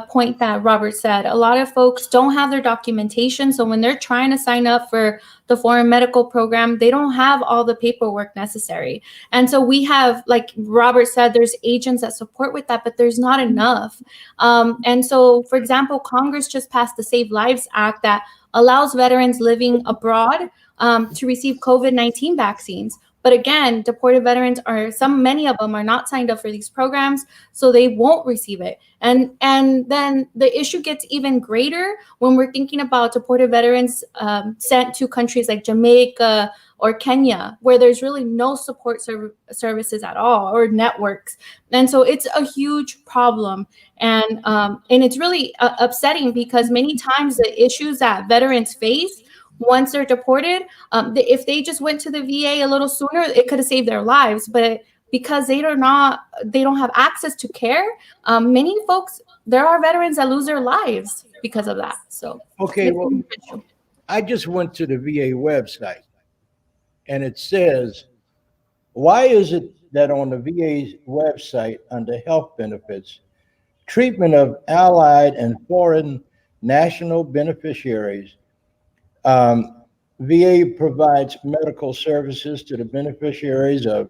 point that Robert said. A lot of folks don't have their documentation. So when they're trying to sign up for the foreign medical program, they don't have all the paperwork necessary. And so we have, like Robert said, there's agents that support with that, but there's not enough. And so, for example, Congress just passed the Save Lives Act that allows veterans living abroad to receive COVID-19 vaccines. But again, deported veterans many of them are not signed up for these programs, so they won't receive it. And then the issue gets even greater when we're thinking about deported veterans sent to countries like Jamaica or Kenya, where there's really no support services at all or networks. And so it's a huge problem. And it's really upsetting because many times the issues that veterans face once they're deported, if they just went to the VA a little sooner, it could have saved their lives. But because they don't have access to care, many folks, there are veterans that lose their lives because of that. So okay, well, I just went to the VA website, and it says, why is it that on the VA's website under health benefits, treatment of allied and foreign national beneficiaries, VA provides medical services to the beneficiaries of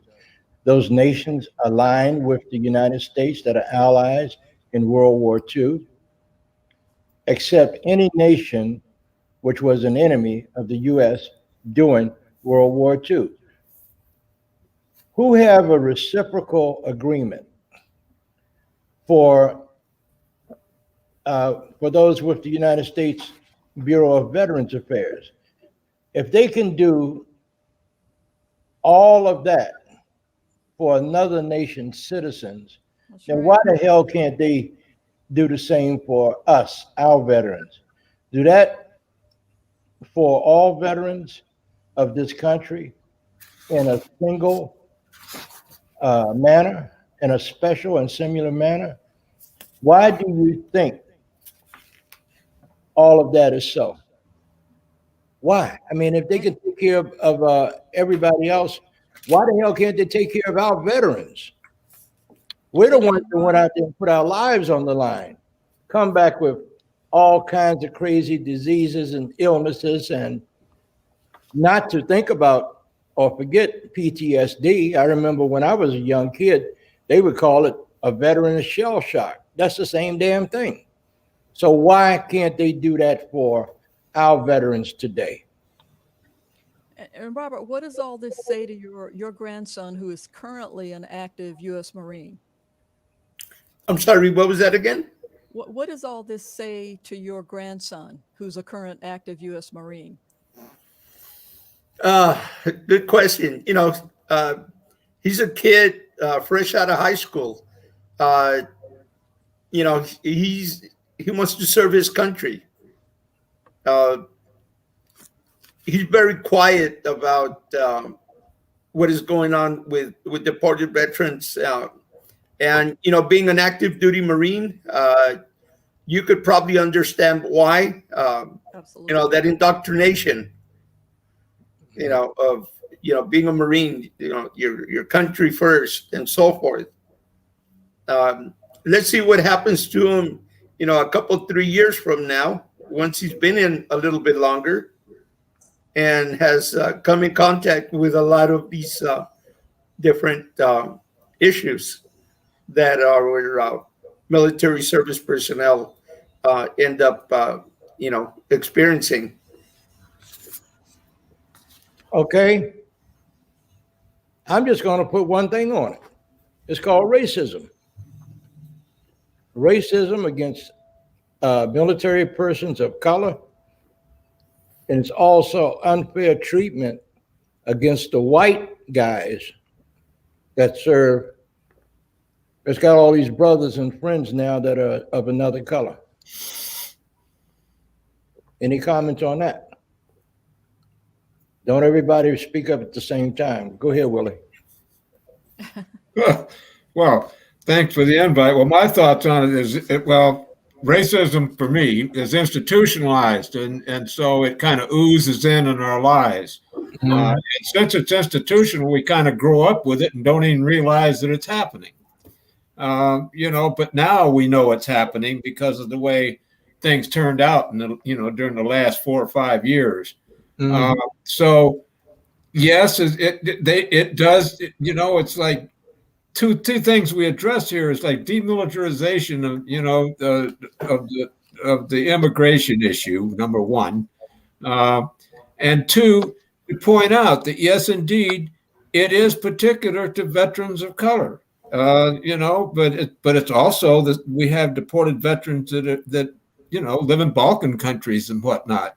those nations aligned with the United States that are allies in World War II, except any nation which was an enemy of the U.S. during World War II. Who have a reciprocal agreement for those with the United States Bureau of Veterans Affairs? If they can do all of that for another nation's citizens, then why the hell can't they do the same for us, our veterans? Do that for all veterans of this country in a single manner, in a special and similar manner? Why do you think all of that is so? Why? I mean, if they can take care of everybody else, why the hell can't they take care of our veterans? We're the ones that went out there and put our lives on the line, come back with all kinds of crazy diseases and illnesses, and not to think about or forget PTSD. I remember when I was a young kid, they would call it a veteran shell shock. That's the same damn thing. So why can't they do that for our veterans today? And Robert, what does all this say to your grandson, who is currently an active U.S. Marine? I'm sorry, what was that again? What does all this say to your grandson, who's a current active U.S. Marine? Good question. You know, he's a kid fresh out of high school. You know, he wants to serve his country. He's very quiet about what is going on with deported veterans. And, you know, being an active duty Marine, you could probably understand why, Absolutely. you know, that indoctrination, you know, of, you know, being a Marine, you know, your country first and so forth. Let's see what happens to him, you know, a couple, 3 years from now, once he's been in a little bit longer and has come in contact with a lot of these different issues that our military service personnel end up, you know, experiencing. Okay. I'm just going to put one thing on it. It's called racism. Racism against military persons of color. And it's also unfair treatment against the white guys that serve. It's got all these brothers and friends now that are of another color. Any comments on that? Don't everybody speak up at the same time. Go ahead, Willie. Well, thanks for the invite. Well, my thoughts on it is, well, racism for me is institutionalized, and so it kind of oozes in our lives. And since it's institutional, we kind of grow up with it and don't even realize that it's happening. But now we know what's happening because of the way things turned out in during the last 4 or 5 years. Mhm. So yes, it does. It's like two things we address here is like demilitarization of the immigration issue, number one, and two, to point out that yes, indeed, it is particular to veterans of color. But it's also that we have deported veterans that live in Balkan countries and whatnot.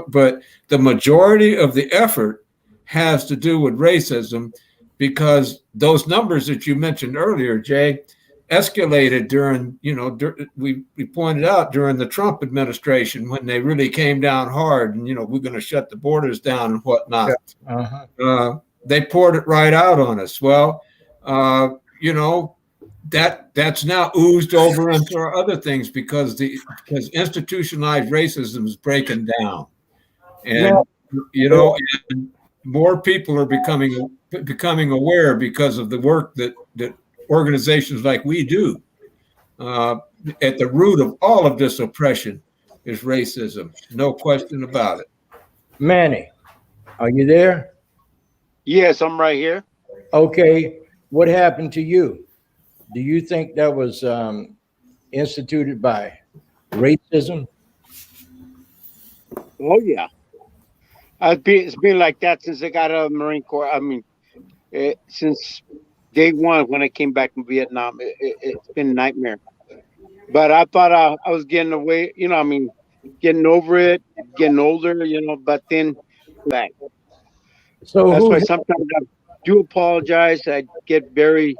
But the majority of the effort has to do with racism, because those numbers that you mentioned earlier, Jay, escalated during, we pointed out during the Trump administration when they really came down hard and, we're going to shut the borders down and whatnot. Yeah. Uh-huh. They poured it right out on us. Well, that's now oozed over into our other things because institutionalized racism is breaking down. And, and more people are becoming aware because of the work that organizations like we do. At the root of all of this oppression is racism. No question about it. Manny, are you there? Yes, I'm right here. Okay. What happened to you? Do you think that was instituted by racism? Oh yeah, it's been like that since I got out of the Marine Corps. I mean, since day one when I came back from Vietnam, it's been a nightmare. But I thought I was getting away, getting over it, getting older, but then back. So That's who? why sometimes I do apologize. I get very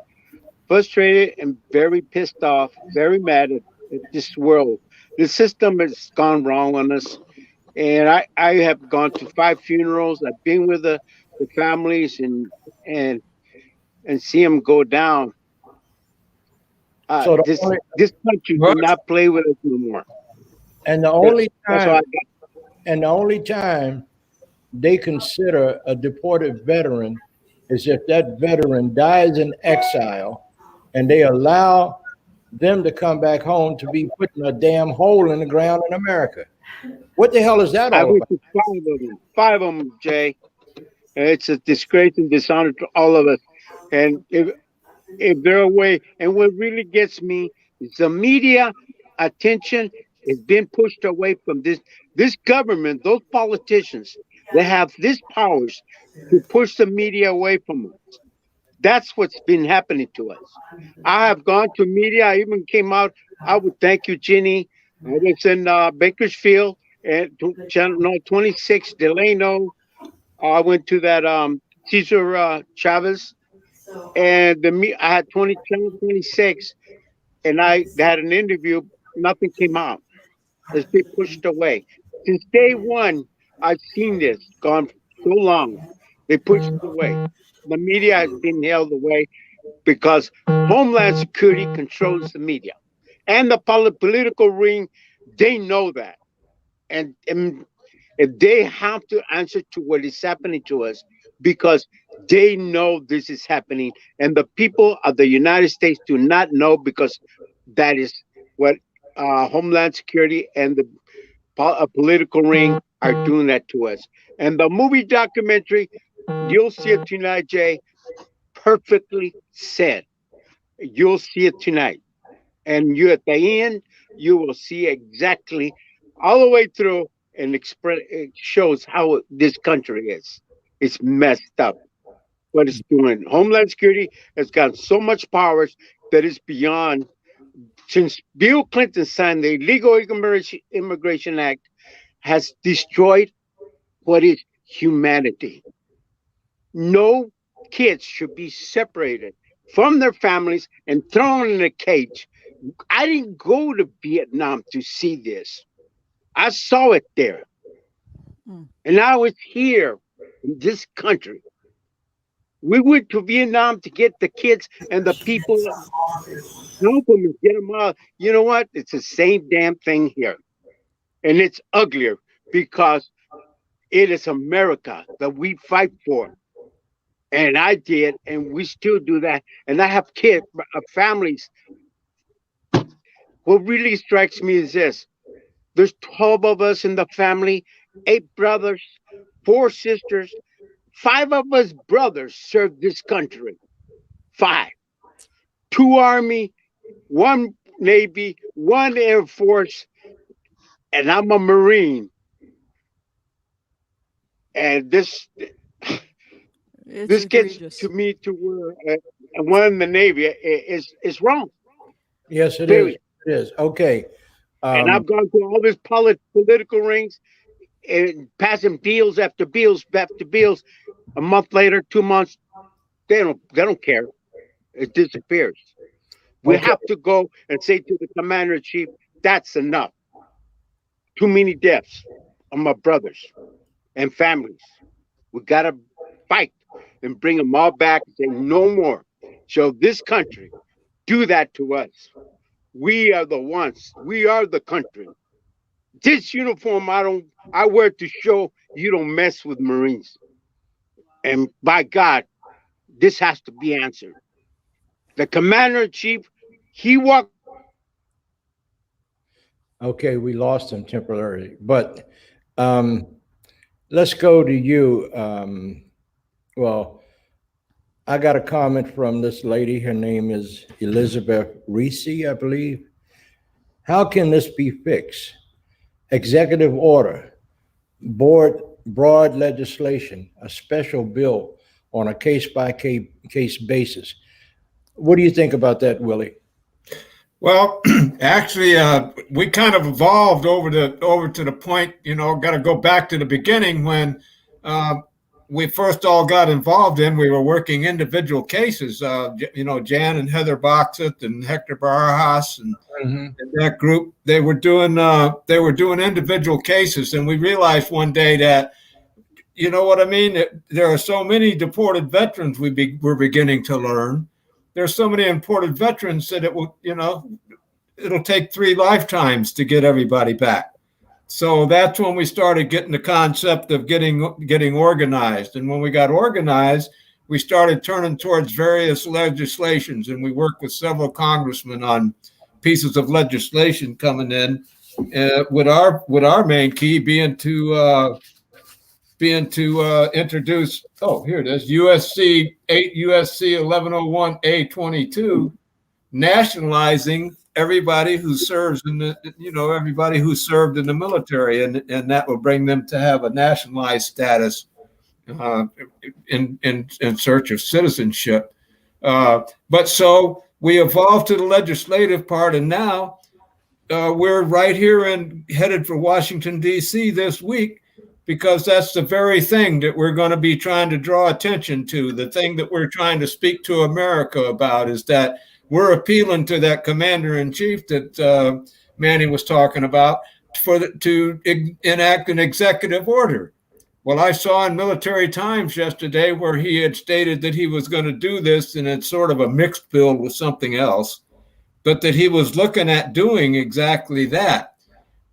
frustrated and very pissed off, very mad at this world. The system has gone wrong on us. And I have gone to 5 funerals. I've been with the families and see them go down. So This country do not play with us no more. And the only That's why the only time they consider a deported veteran is if that veteran dies in exile and they allow them to come back home to be put in a damn hole in the ground in America. What the hell is that I all went about? to 5 of them, Jay. And it's a disgrace and dishonor to all of us. And if they're away, and what really gets me is the media attention is being pushed away from this government, those politicians that have these powers to push the media away from us. That's what's been happening to us. I have gone to media. I even came out. I would thank you, Jenni. I was in Bakersfield and channel 26, Delano. I went to that Cesar Chavez, and I had channel 26, and I had an interview. Nothing came out. It's been pushed away since day one. I've seen this gone so long. They pushed it away. The media has been held away because Homeland Security controls the media and the political ring. They know that, and if they have to answer to what is happening to us, because they know this is happening, and the people of the United States do not know, because that is what Homeland Security and the political ring are doing that to us. And the movie documentary, you'll see it tonight, Jay, perfectly said. You'll see it tonight. And you at the end, you will see exactly all the way through, and it shows how this country is. It's messed up what it's doing. Homeland Security has got so much powers that is beyond. Since Bill Clinton signed the Illegal Immigration Act, has destroyed what is humanity. No kids should be separated from their families and thrown in a cage. I didn't go to Vietnam to see this. I saw it there. And now it's here in this country. We went to Vietnam to get the kids and the people, help them and get them out. You know what? It's the same damn thing here. And it's uglier because it is America that we fight for. And I did, and we still do that. And I have kids, families. What really strikes me is this: there's 12 of us in the family, 8 brothers, 4 sisters. 5 of us brothers served this country. 5. 2 Army, 1 Navy, 1 Air Force, and I'm a Marine. And this It's gets egregious. to me to where one in the Navy is wrong. Yes, it is. Period. It is. Okay. And I've gone through all these political rings and passing bills after bills after bills. A month later, 2 months, they don't care. It disappears. We Okay. have to go and say to the commander in chief, that's enough. Too many deaths of my brothers and families. We gotta fight and bring them all back and say no more. So this country do that to us. We are the ones. We are the country. This uniform I wear to show you don't mess with Marines. And by God, this has to be answered. The commander in chief, he walked. Okay, we lost him temporarily, but let's go to you. Well, I got a comment from this lady. Her name is Elizabeth Reese, I believe. How can this be fixed? Executive order, broad legislation, a special bill on a case-by-case basis. What do you think about that, Willie? Well, actually, we kind of evolved over to the point. Got to go back to the beginning when we first all got involved in. We were working individual cases. Jan and Heather Boxett and Hector Barajas and that group. They were doing individual cases, and we realized one day that, you know what I mean? There are so many deported veterans we're beginning to learn. There's so many imported veterans that it'll take 3 lifetimes to get everybody back. So that's when we started getting the concept of getting organized. And when we got organized, we started turning towards various legislations, and we worked with several congressmen on pieces of legislation coming in, with our main key being to introduce, here it is, USC 1101A22, nationalizing everybody who serves everybody who served in the military, and that will bring them to have a nationalized status in search of citizenship. But so we evolved to the legislative part, and now we're right here and headed for Washington, D.C. this week, because that's the very thing that we're going to be trying to draw attention to. The thing that we're trying to speak to America about is that we're appealing to that commander-in-chief that Manny was talking about to enact an executive order. Well, I saw in Military Times yesterday where he had stated that he was going to do this, and it's sort of a mixed bill with something else, but that he was looking at doing exactly that.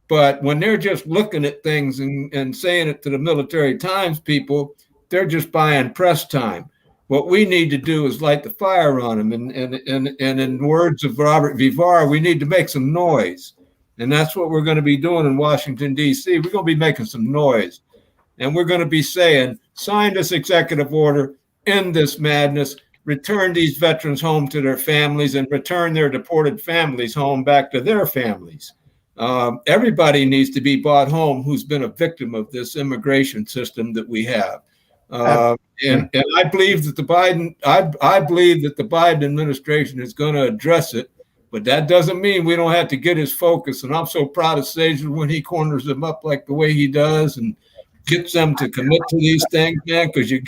But when they're just looking at things and saying it to the Military Times people, they're just buying press time. What we need to do is light the fire on them. And in words of Robert Vivar, we need to make some noise. And that's what we're going to be doing in Washington, D.C. We're going to be making some noise. And we're going to be saying, sign this executive order, end this madness, return these veterans home to their families, and return their deported families home back to their families. Everybody needs to be brought home who's been a victim of this immigration system that we have. And I believe that the Biden administration is going to address it, but that doesn't mean we don't have to get his focus. And I'm so proud of Cesar when he corners them up like the way he does and gets them to commit to these things, man, because you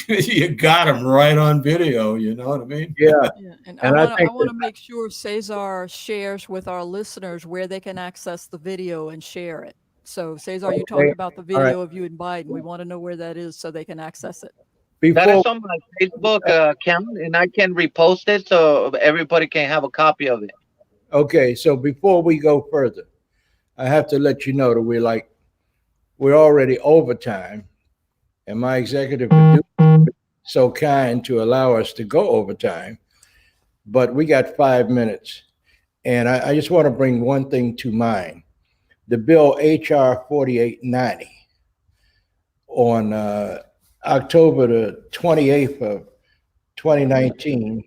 got them right on video. You know what I mean? Yeah. And And I I want to make sure Cesar shares with our listeners where they can access the video and share it. So Cesar, you talked about the video of you and Biden. We want to know where that is so they can access it. That is on my Facebook account, and I can repost it so everybody can have a copy of it. Okay, so before we go further, I have to let you know that we're already over time, and my executive producer so kind to allow us to go overtime, but we got 5 minutes. And I just want to bring one thing to mind. The bill HR 4890 on October the 28th of 2019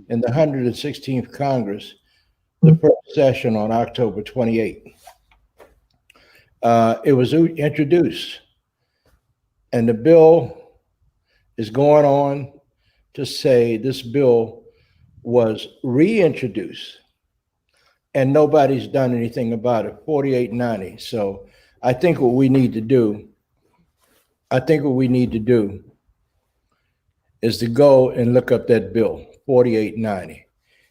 in the 116th Congress, the first session on October 28th. It was introduced, and the bill is going on to say this bill was reintroduced and nobody's done anything about it, 4890. So I think what we need to do, is to go and look up that bill, 4890,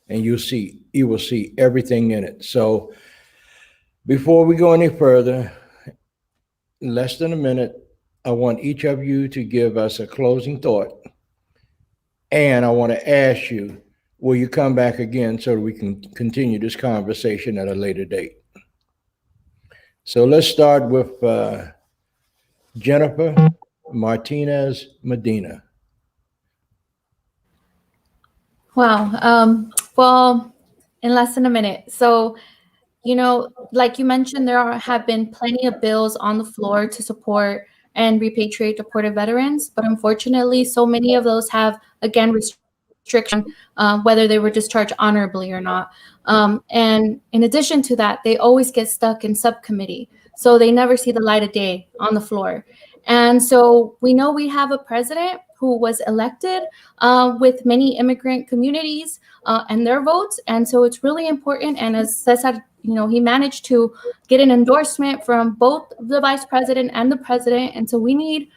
and you will see everything in it. So before we go any further, in less than a minute, I want each of you to give us a closing thought. And I want to ask you, will you come back again so that we can continue this conversation at a later date? So let's start with Jennifer Martinez Medina. Wow. Well, in less than a minute. So, you know, like you mentioned, have been plenty of bills on the floor to support and repatriate deported veterans. But unfortunately, so many of those have, again, restriction, whether they were discharged honorably or not. And in addition to that, they always get stuck in subcommittee. So they never see the light of day on the floor. And so we know we have a president who was elected with many immigrant communities and their votes. And so it's really important. And as Cesar, you know, he managed to get an endorsement from both the vice president and the president. And so we need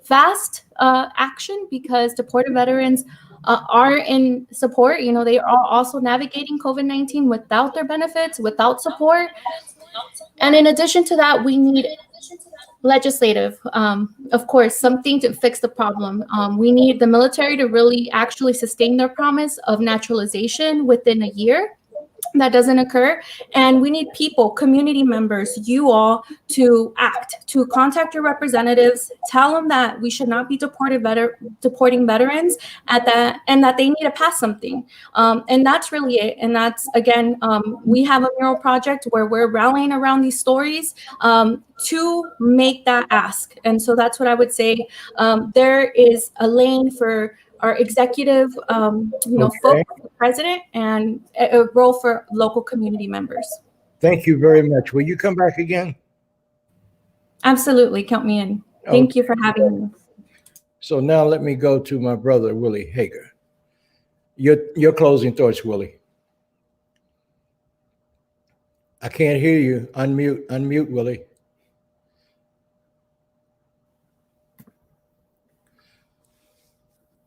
fast action because deported veterans are in support. You know, they are also navigating COVID-19 without their benefits, without support. And in addition to that, we need legislative, of course, something to fix the problem. We need the military to really actually sustain their promise of naturalization within a year. That doesn't occur. And we need people, community members, you all to act, to contact your representatives, tell them that we should not be deporting veterans and that they need to pass something. And that's really it. And that's, again, we have a mural project where we're rallying around these stories to make that ask. And so that's what I would say. There is a lane for our executive, folks, the president, and a role for local community members. Thank you very much. Will you come back again? Absolutely. Count me in. Thank you for having me. So now let me go to my brother, Willie Hager. Your closing thoughts, Willie. I can't hear you. Unmute, Willie.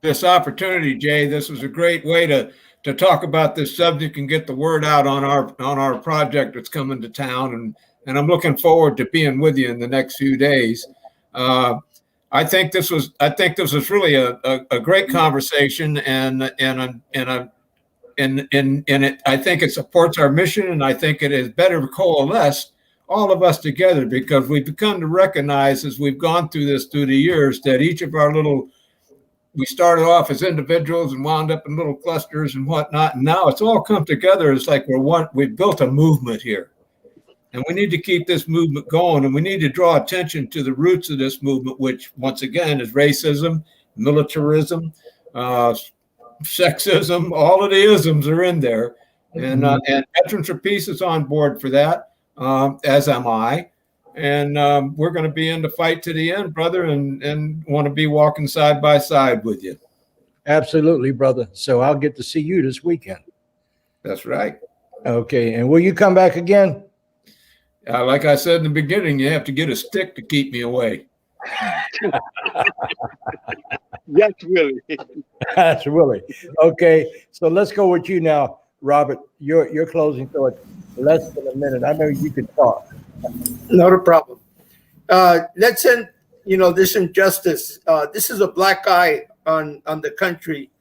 This opportunity, Jay. This was a great way to talk about this subject and get the word out on our project that's coming to town, and I'm looking forward to being with you in the next few days. I think this was really a great conversation, and I think it supports our mission, and I think it is better coalesce all of us together, because we've become to recognize as we've gone through the years that each of our we started off as individuals and wound up in little clusters and whatnot. And now it's all come together. It's like we've built a movement here, and we need to keep this movement going. And we need to draw attention to the roots of this movement, which once again is racism, militarism, sexism. All of the isms are in there. And Veterans for Peace is on board for that, as am I. And we're going to be in the fight to the end, brother, and want to be walking side by side with you. Absolutely, brother. So I'll get to see you this weekend. That's right. Okay. And will you come back again? Like I said in the beginning, you have to get a stick to keep me away. Yes, Willie. That's Willie. Okay. So let's go with you now, Robert. Your closing thoughts. Less than a minute. I know you can talk. Not a problem. Let's end, this injustice. This is a black eye on the country.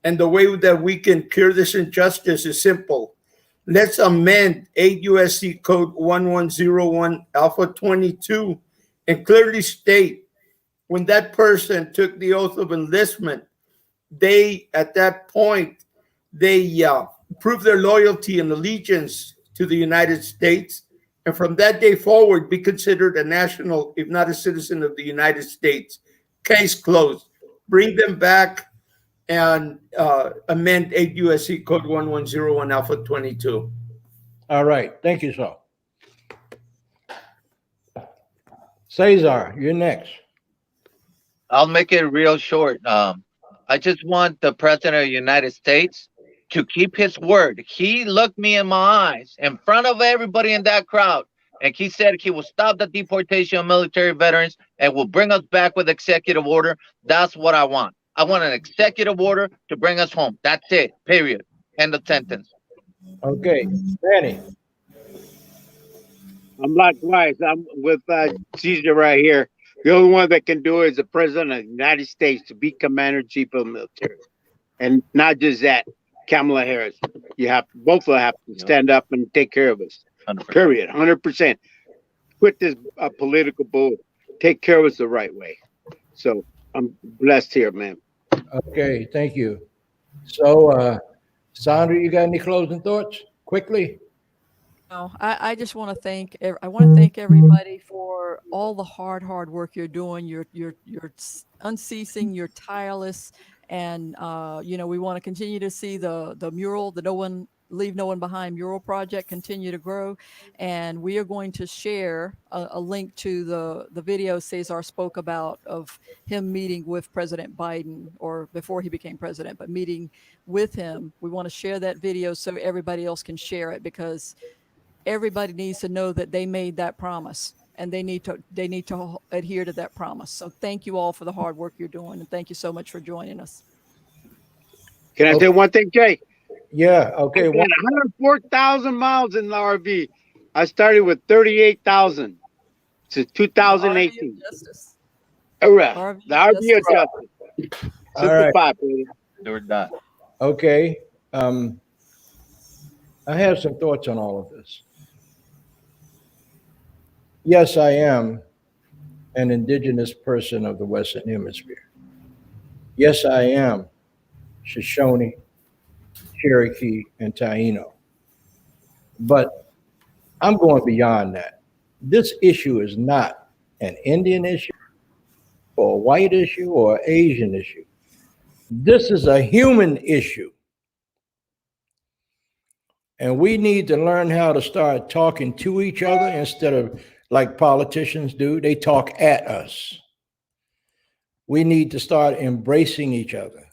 And the way that we can cure this injustice is simple. Let's amend 8 U.S.C. Code 1101 Alpha 22 and clearly state when that person took the oath of enlistment, they, at that point, they proved their loyalty and allegiance to the United States. And from that day forward, be considered a national, if not a citizen of the United States. Case closed. Bring them back and amend 8 U.S.C. Code 1101 Alpha 22. All right. Thank you, sir. Cesar, you're next. I'll make it real short. I just want the president of the United States to keep his word. He looked me in my eyes in front of everybody in that crowd, and he said he will stop the deportation of military veterans and will bring us back with executive order. That's what I want. I want an executive order to bring us home. That's it. Period. End of sentence. Okay. Danny. I'm likewise. I'm with Cesar right here. The only one that can do it is the president of the United States to be commander-in-chief of the military. And not just that, Kamala Harris. You have both of them have to stand up and take care of us. 100%. Period. 100%. Quit this political bull. Take care of us the right way. So I'm blessed here, man. Okay, thank you. So, Sandra, you got any closing thoughts? Quickly. No, I just want to thank everybody for all the hard work you're doing. You're unceasing, you're tireless, and we want to continue to see the mural, the Leave No One Behind mural project continue to grow, and we are going to share a link to the video Cesar spoke about of him meeting with President Biden, or before he became president, but meeting with him. We want to share that video so everybody else can share it, because everybody needs to know that they made that promise, and they need to adhere to that promise. So thank you all for the hard work you're doing, and thank you so much for joining us. Can I say one thing, Jay? Yeah, okay. I got 104,000 miles in the RV. I started with 38,000 since 2018. All right. The RV of justice. All right. Simplified, baby. We're done. Okay. I have some thoughts on all of this. Yes, I am an indigenous person of the Western Hemisphere. Yes, I am Shoshone, Cherokee, and Taino. But I'm going beyond that. This issue is not an Indian issue or a white issue or an Asian issue. This is a human issue. And we need to learn how to start talking to each other instead of like politicians do. They talk at us. We need to start embracing each other.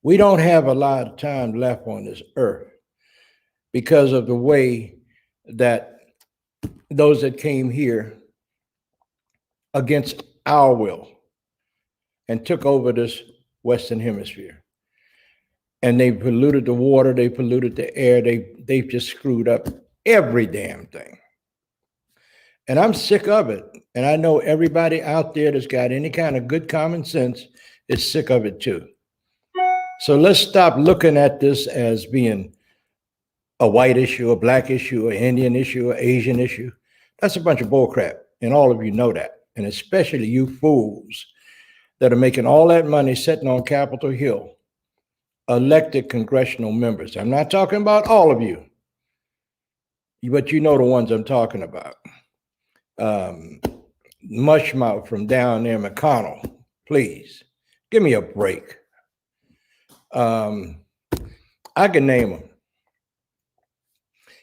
We don't have a lot of time left on this earth because of the way that those that came here against our will and took over this Western Hemisphere. And they polluted the water, they polluted the air, they've just screwed up every damn thing. And I'm sick of it. And I know everybody out there that's got any kind of good common sense is sick of it too. So let's stop looking at this as being a white issue, a black issue, an Indian issue, an Asian issue. That's a bunch of bullcrap. And all of you know that. And especially you fools that are making all that money sitting on Capitol Hill, elected congressional members. I'm not talking about all of you, but you know the ones I'm talking about. Mushmouth from down there, McConnell, please give me a break. I can name them.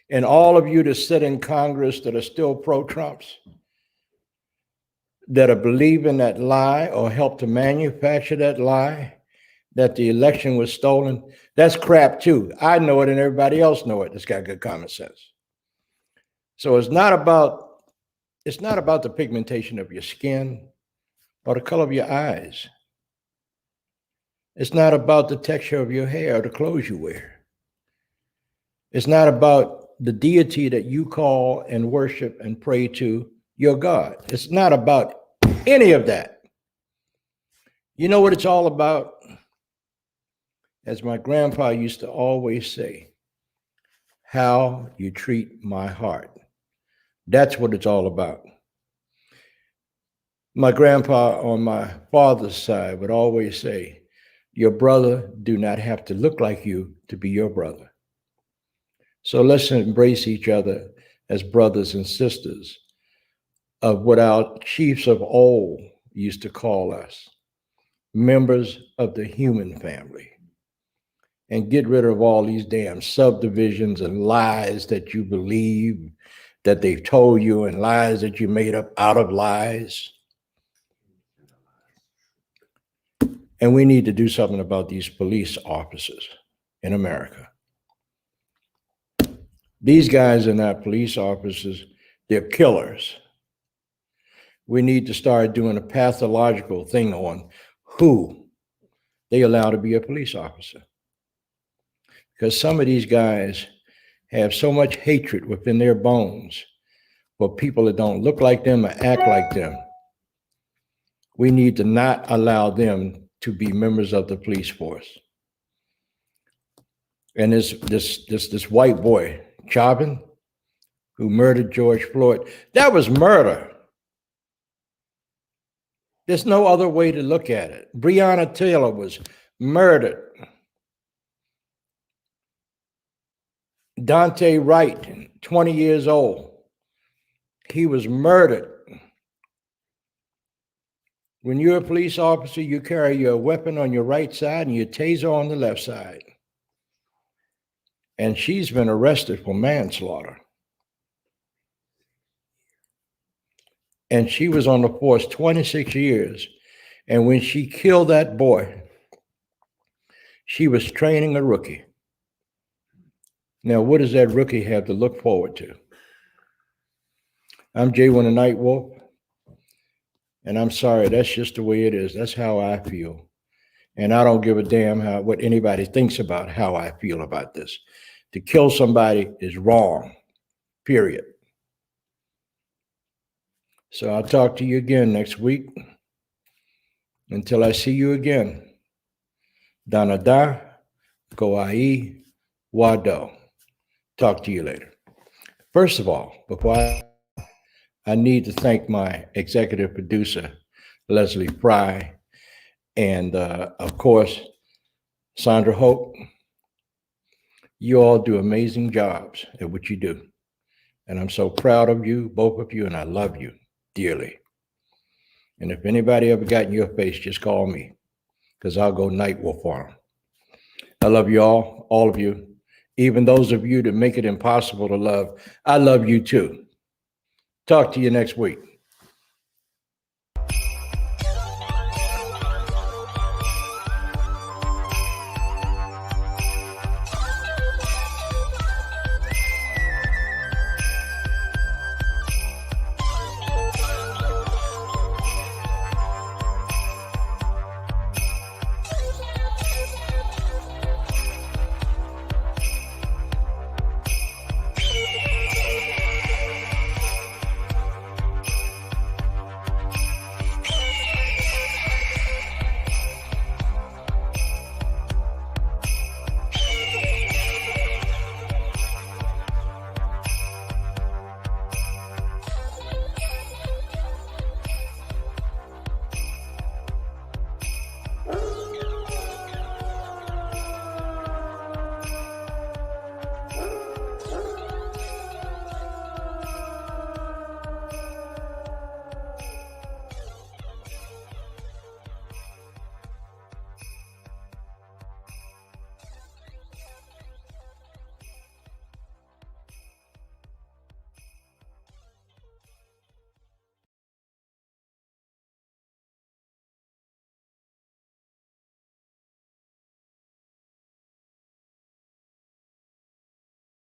And all of you that sit in Congress that are still pro-Trumps, that are believing that lie or help to manufacture that lie, that the election was stolen, that's crap too. I know it and everybody else know it that's got good common sense. So it's not about the pigmentation of your skin or the color of your eyes. It's not about the texture of your hair or the clothes you wear. It's not about the deity that you call and worship and pray to, your God. It's not about any of that. You know what it's all about? As my grandpa used to always say, how you treat my heart. That's what it's all about. My grandpa on my father's side would always say, your brother do not have to look like you to be your brother. So let's embrace each other as brothers and sisters of what our chiefs of old used to call us, members of the human family. And get rid of all these damn subdivisions and lies that you believe that they've told you and lies that you made up out of lies. And we need to do something about these police officers in America. These guys are not police officers, they're killers. We need to start doing a pathological thing on who they allow to be a police officer. Because some of these guys have so much hatred within their bones for people that don't look like them or act like them. We need to not allow them to be members of the police force. And this white boy, Chauvin, who murdered George Floyd, that was murder. There's no other way to look at it. Breonna Taylor was murdered. Dante Wright, 20 years old, he was murdered. When you're a police officer, you carry your weapon on your right side and your taser on the left side. And she's been arrested for manslaughter. And she was on the force 26 years. And when she killed that boy, she was training a rookie. Now, what does that rookie have to look forward to? I'm WINTER NIGHTWOLF, and I'm sorry, that's just the way it is. That's how I feel. And I don't give a damn what anybody thinks about how I feel about this. To kill somebody is wrong, period. So I'll talk to you again next week. Until I see you again, Danada, Goai, Wado. Talk to you later. First of all, before I need to thank my executive producer, Leslie Fry, and of course, Sandra Hope. You all do amazing jobs at what you do. And I'm so proud of you, both of you, and I love you dearly. And if anybody ever got in your face, just call me, because I'll go night wolf for them. I love you all of you. Even those of you that make it impossible to love, I love you too. Talk to you next week.